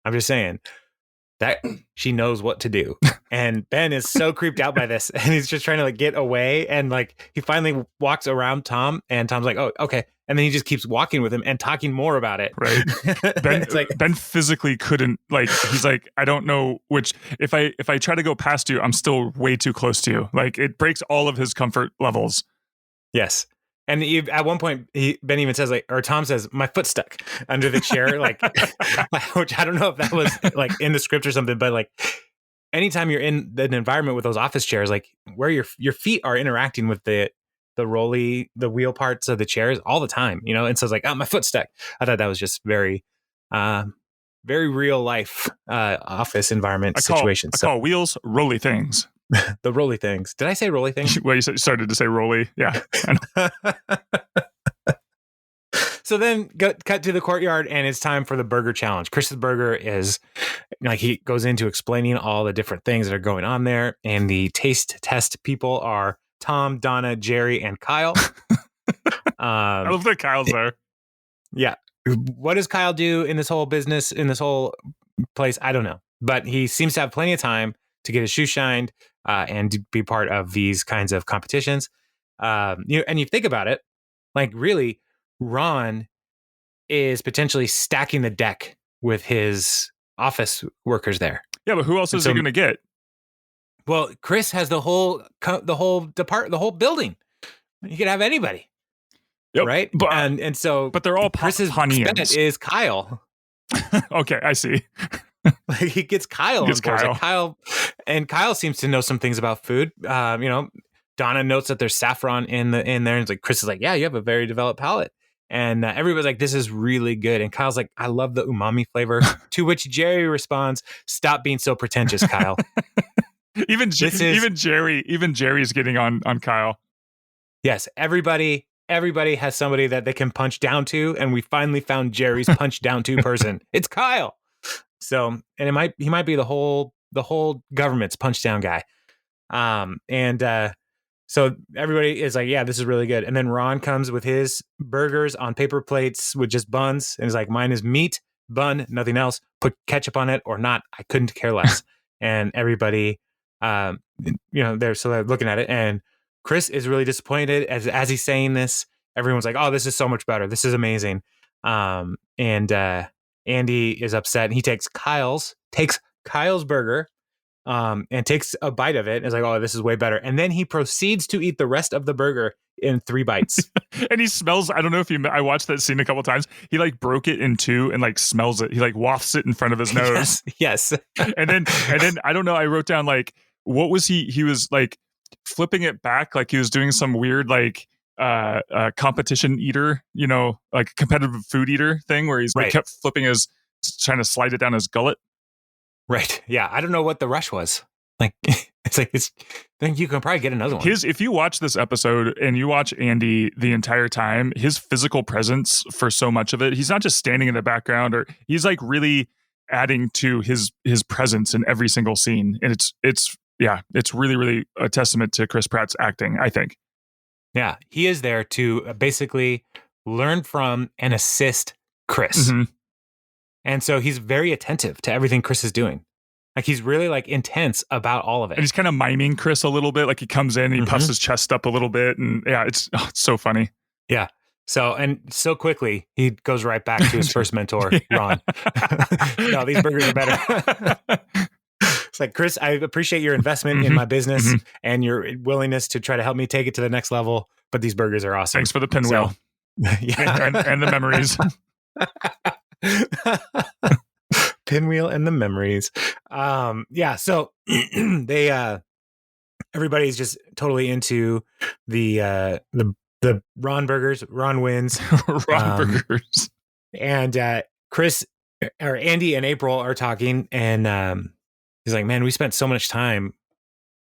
S1: I'm just saying that she knows what to do. And Ben is so creeped out by this, and he's just trying to like get away. And like he finally walks around Tom, and Tom's like, "Oh, okay." And then he just keeps walking with him and talking more about it.
S2: Right. Ben physically couldn't, like, he's like, "I don't know which, if I try to go past you, I'm still way too close to you." Like it breaks all of his comfort levels.
S1: Yes. And at one point, Ben even says, like, or Tom says, "My foot's stuck under the chair," like, which I don't know if that was like in the script or something, but like, anytime you're in an environment with those office chairs, like where your feet are interacting with the wheel parts of the chairs all the time, and so it's like, "Oh, my foot's stuck." I thought that was just very, very real life office environment situation.
S2: I call wheels rolly things.
S1: The rolly things. Did I say rolly things?
S2: Well, you started to say rolly. Yeah.
S1: So then cut to the courtyard, and it's time for the burger challenge. Chris's burger is like, he goes into explaining all the different things that are going on there. And the taste test people are Tom, Donna, Jerry, and Kyle.
S2: I love that Kyle's there.
S1: Yeah. What does Kyle do in this whole business, in this whole place. I don't know, but he seems to have plenty of time to get his shoe shined and to be part of these kinds of competitions. And you think about it, like really, Ron is potentially stacking the deck with his office workers there.
S2: Yeah, but who else is he going to get?
S1: Well, Chris has the whole building. You could have anybody, right?
S2: But,
S1: but
S2: they're all
S1: Chris's bet is Kyle.
S2: Okay, I see.
S1: Like he gets Kyle. Like Kyle seems to know some things about food. Donna notes that there's saffron in there, and it's like Chris is like, yeah, you have a very developed palate. And everybody's like, this is really good. And Kyle's like, I love the umami flavor. To which Jerry responds, stop being so pretentious, Kyle.
S2: Even Jerry's getting on Kyle.
S1: Yes, everybody has somebody that they can punch down to, and we finally found Jerry's punch down to person. It's Kyle. So, and he might be the whole government's punch down guy. So everybody is like, yeah, this is really good. And then Ron comes with his burgers on paper plates with just buns, and is like, mine is meat, bun, nothing else. Put ketchup on it or not, I couldn't care less. And everybody, they're looking at it, and Chris is really disappointed as he's saying this. Everyone's like, oh, this is so much better. This is amazing. And Andy is upset, and he takes Kyle's burger. And takes a bite of it and is like, oh, this is way better. And then he proceeds to eat the rest of the burger in 3 bites.
S2: And he smells, I don't know if I watched that scene a couple of times. He like broke it in 2 and like smells it. He like wafts it in front of his nose.
S1: Yes.
S2: and then I don't know, I wrote down like, what was he was like flipping it back. Like he was doing some weird, like, competition eater, like competitive food eater thing where he's like kept flipping trying to slide it down his gullet.
S1: Right. Yeah. I don't know what the rush was. Like, then you can probably get another one.
S2: If you watch this episode and you watch Andy the entire time, his physical presence for so much of it, he's not just standing in the background, or he's like really adding to his presence in every single scene. And it's really, really a testament to Chris Pratt's acting, I think.
S1: Yeah. He is there to basically learn from and assist Chris.
S2: Mm-hmm.
S1: And so he's very attentive to everything Chris is doing. Like he's really like intense about all of it.
S2: And he's kind of miming Chris a little bit. Like he comes in and he puffs his chest up a little bit. And yeah, it's so funny.
S1: Yeah. So quickly, he goes right back to his first mentor, Ron. No, these burgers are better. It's like, Chris, I appreciate your investment in my business and your willingness to try to help me take it to the next level. But these burgers are awesome.
S2: Thanks for the pinwheel. And the memories.
S1: Pinwheel and the memories. So they everybody's just totally into the Ron burgers. Ron wins.
S2: Burgers.
S1: And Chris or Andy and April are talking, and he's like, man, we spent so much time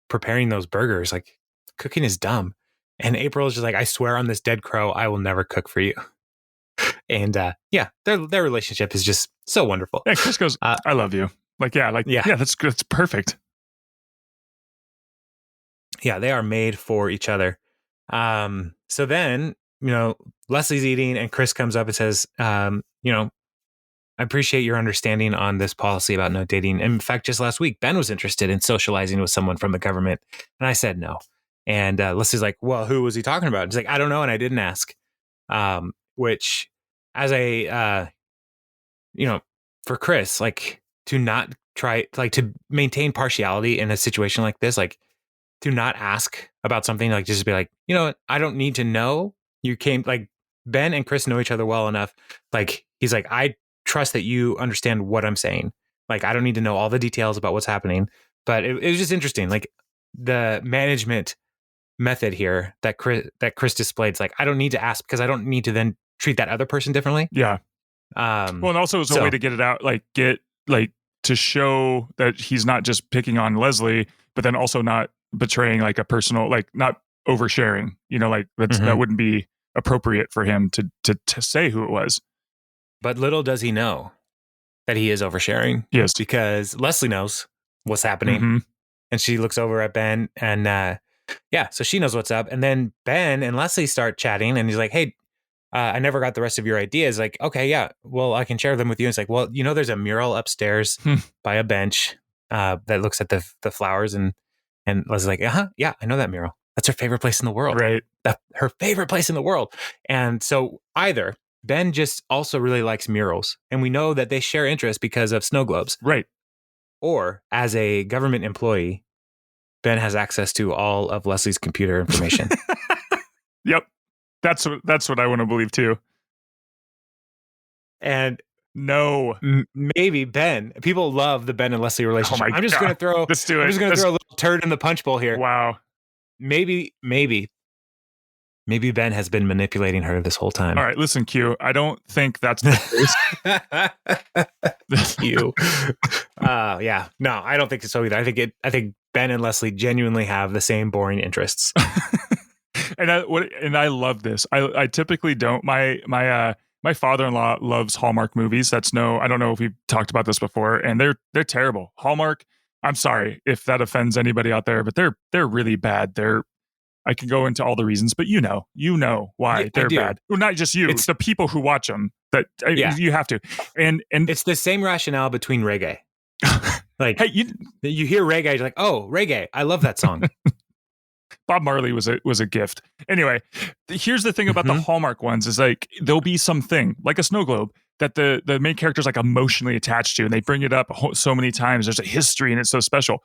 S1: preparing those burgers. Like, cooking is dumb. And April is just like, I swear on this dead crow, I will never cook for you. And their relationship is just so wonderful.
S2: Yeah, Chris goes, I love you. That's good. It's perfect.
S1: Yeah, they are made for each other. So then, Leslie's eating, and Chris comes up and says, I appreciate your understanding on this policy about no dating. In fact, just last week, Ben was interested in socializing with someone from the government, and I said no. And Leslie's like, well, who was he talking about? He's like, I don't know, and I didn't ask. Which, as a, for Chris, like, to not try, like, to maintain partiality in a situation like this, like, to not ask about something, like, just be like, I don't need to know. You came, like, Ben and Chris know each other well enough. Like, he's like, I trust that you understand what I'm saying. Like, I don't need to know all the details about what's happening. But it was just interesting, like, the management method here that Chris displayed. It's like, I don't need to ask because I don't need to then treat that other person differently.
S2: Yeah. Well, and also it's a way to get it out, to show that he's not just picking on Leslie, but then also not betraying like a personal, like not oversharing, that wouldn't be appropriate for him to say who it was.
S1: But little does he know that he is oversharing.
S2: Yes.
S1: Because Leslie knows what's happening. And she looks over at Ben, and so she knows what's up. And then Ben and Leslie start chatting, and he's like, hey, I never got the rest of your ideas. Like, okay, yeah, well, I can share them with you. It's like, well, there's a mural upstairs by a bench that looks at the flowers, and Leslie's like, yeah, I know that mural. That's her favorite place in the world.
S2: Right.
S1: Her favorite place in the world. And so either Ben just also really likes murals, and we know that they share interest because of snow globes.
S2: Right.
S1: Or as a government employee, Ben has access to all of Leslie's computer information.
S2: Yep. That's what I want to believe too.
S1: And
S2: no,
S1: maybe Ben. People love the Ben and Leslie relationship.
S2: Oh
S1: I'm just going to throw.
S2: Let's do it.
S1: I'm just going to throw a little turd in the punch bowl here.
S2: Wow.
S1: Maybe Ben has been manipulating her this whole time.
S2: All right, listen, Q. I don't think that's the
S1: case. Q. Yeah. No, I don't think so either. I think Ben and Leslie genuinely have the same boring interests.
S2: And I love this. I typically don't. My father-in-law loves Hallmark movies. I don't know if we've talked about this before, and they're terrible. Hallmark. I'm sorry if that offends anybody out there, but they're really bad. I can go into all the reasons, but you know why they're bad. Well, not just you. It's the people who watch them that you have to. And
S1: it's the same rationale between reggae. Like, hey, you hear reggae, you're like, oh, reggae. I love that song.
S2: Bob Marley was a gift. Anyway, here's the thing about the Hallmark ones is like there'll be something like a snow globe that the main character's like emotionally attached to, and they bring it up so many times. There's a history, and it's so special.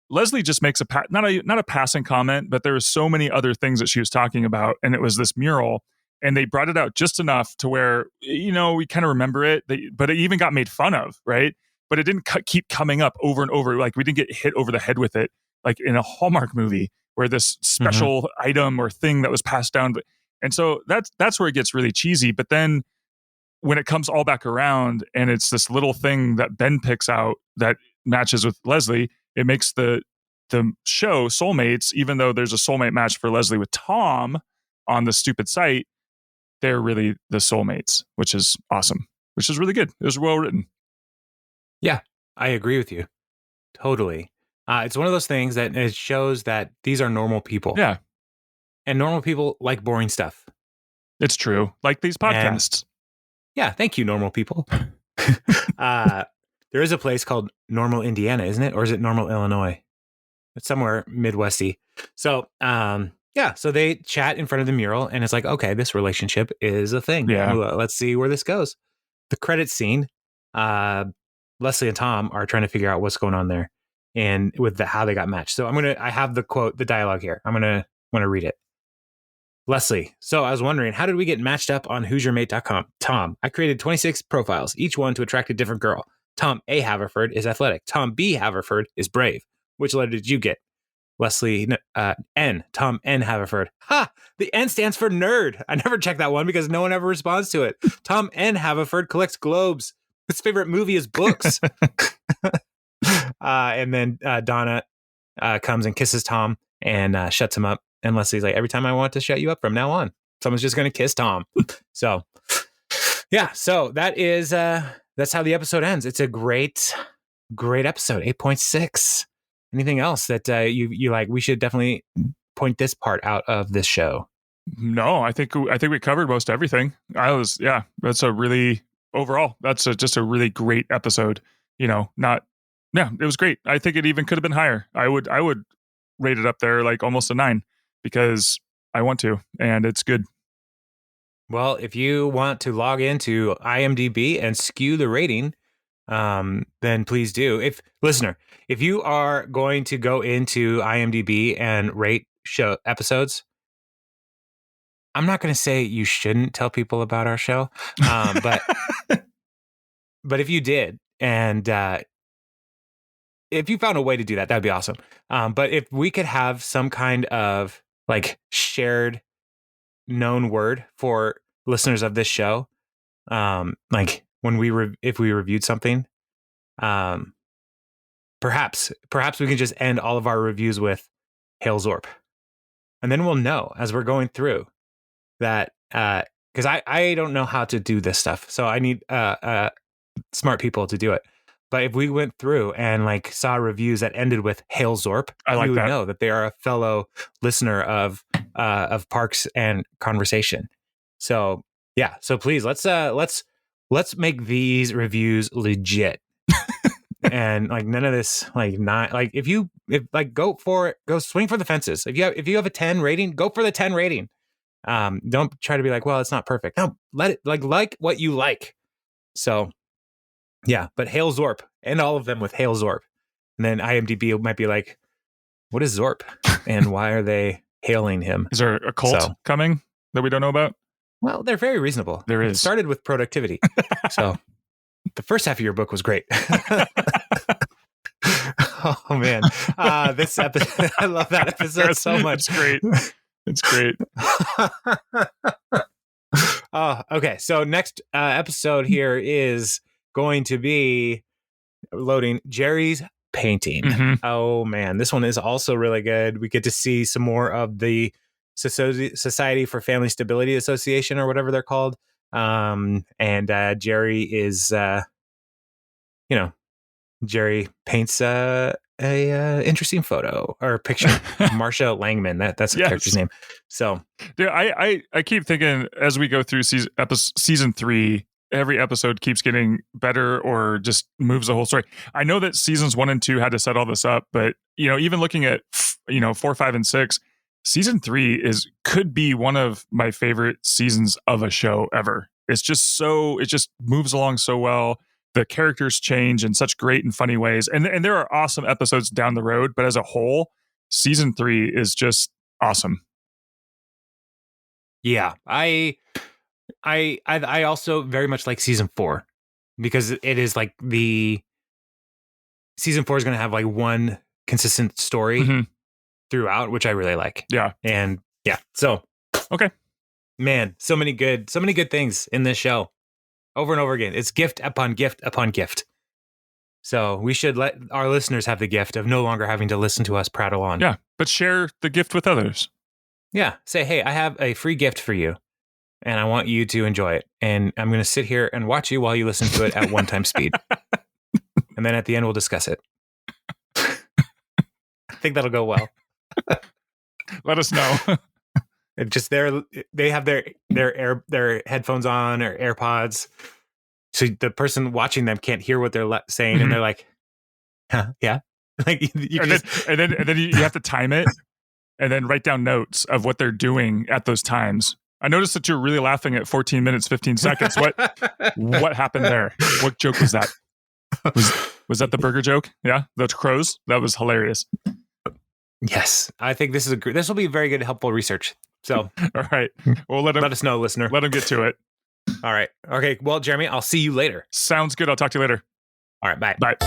S2: Leslie just makes not a passing comment, but there were so many other things that she was talking about, and it was this mural, and they brought it out just enough to where we kind of remember it, but it even got made fun of, right? But it didn't keep coming up over and over. Like we didn't get hit over the head with it, like in a Hallmark movie where this special item or thing that was passed down. And so that's where it gets really cheesy. But then when it comes all back around and it's this little thing that Ben picks out that matches with Leslie, it makes the show Soulmates, even though there's a soulmate match for Leslie with Tom on the stupid site, they're really the soulmates, which is awesome, which is really good. It was well written.
S1: Yeah, I agree with you. Totally. It's one of those things that it shows that these are normal people.
S2: Yeah.
S1: And normal people like boring stuff.
S2: It's true. Like these podcasts.
S1: Yeah. Thank you, normal people. There is a place called Normal, Indiana, isn't it? Or is it Normal, Illinois? It's somewhere Midwesty. So, so they chat in front of the mural, and it's like, okay, this relationship is a thing.
S2: Yeah.
S1: Let's see where this goes. The credits scene, Leslie and Tom are trying to figure out what's going on there and with how they got matched. So I have the quote, the dialogue here. I'm going to read it. Leslie, so I was wondering, how did we get matched up on who'syourmate.com? Tom, I created 26 profiles, each one to attract a different girl. Tom A. Haverford is athletic. Tom B. Haverford is brave. Which letter did you get? Leslie, N. Tom N. Haverford. Ha! The N stands for nerd. I never checked that one because no one ever responds to it. Tom N. Haverford collects globes. His favorite movie is books. And then Donna comes and kisses Tom and shuts him up. And Leslie's like, every time I want to shut you up from now on, someone's just going to kiss Tom. So, yeah. So that is, that's how the episode ends. It's a great episode. 8.6. Anything else that you like? We should definitely point this part out of this show.
S2: No, I think we covered most everything. That's a really overall. That's just a really great episode. It was great. I think it even could have been higher. I would rate it up there like almost a 9 because I want to, and it's good.
S1: Well, if you want to log into IMDb and skew the rating, then please do. If you are going to go into IMDb and rate show episodes, I'm not going to say you shouldn't tell people about our show, but if you did, and if you found a way to do that, that'd be awesome. But if we could have some kind of like shared known word for listeners of this show, like when if we reviewed something, perhaps we can just end all of our reviews with Hail Zorp. And then we'll know as we're going through that, because I don't know how to do this stuff. So I need smart people to do it. But if we went through and like saw reviews that ended with Hail Zorp, we would know that they are a fellow listener of Parks and Conversation. So Yeah. So please let's make these reviews legit. And like none of this, like not like if go for it, go swing for the fences. If you have a 10 rating, go for the 10 rating. Don't try to be like, well, it's not perfect. No, let it like what you like. So yeah, but hail Zorp, and all of them with hail Zorp. And then IMDb might be like, what is Zorp and why are they hailing him?
S2: Is there a cult coming that we don't know about?
S1: Well, they're very reasonable.
S2: There is.
S1: It started with productivity. So the first half of your book was great. Oh man, this episode, I love that episode so much.
S2: It's great. It's great.
S1: Oh, okay. So next episode here is going to be loading Jerry's painting.
S2: Mm-hmm.
S1: Oh man, this one is also really good. We get to see some more of the Society for Family Stability Association or whatever they're called. And Jerry is, Jerry paints a interesting photo or picture. Marsha Langman, that's the character's name. So,
S2: dude, I keep thinking as we go through season 3, every episode keeps getting better or just moves the whole story. I know that seasons 1 and 2 had to set all this up, but even looking at 4, 5, and 6, season 3 could be one of my favorite seasons of a show ever. It just moves along so well. The characters change in such great and funny ways. And there are awesome episodes down the road, but as a whole, season 3 is just awesome.
S1: Yeah. I also very much like season 4 because it is like season 4 is going to have like one consistent story throughout, which I really like.
S2: Yeah.
S1: And yeah. So,
S2: okay,
S1: man, so many good things in this show. Over and over again. It's gift upon gift upon gift. So we should let our listeners have the gift of no longer having to listen to us prattle on.
S2: Yeah, but share the gift with others.
S1: Yeah. Say, hey, I have a free gift for you, and I want you to enjoy it. And I'm going to sit here and watch you while you listen to it at 1x speed. And then at the end, we'll discuss it. I think that'll go well.
S2: Let us know.
S1: Just they have their headphones on or AirPods, so the person watching them can't hear what they're saying, and they're like, huh, "Yeah." Like
S2: and then you have to time it, and then write down notes of what they're doing at those times. I noticed that you're really laughing at 14 minutes 15 seconds. What happened there? What joke was that? Was that the burger joke? Yeah, the crows. That was hilarious.
S1: Yes, I think this will be very good, helpful research. So,
S2: all right. Well, let
S1: us know, listener.
S2: Let them get to it.
S1: All right. Okay. Well, Jeremy, I'll see you later.
S2: Sounds good. I'll talk to you later.
S1: All right. Bye.
S2: Bye.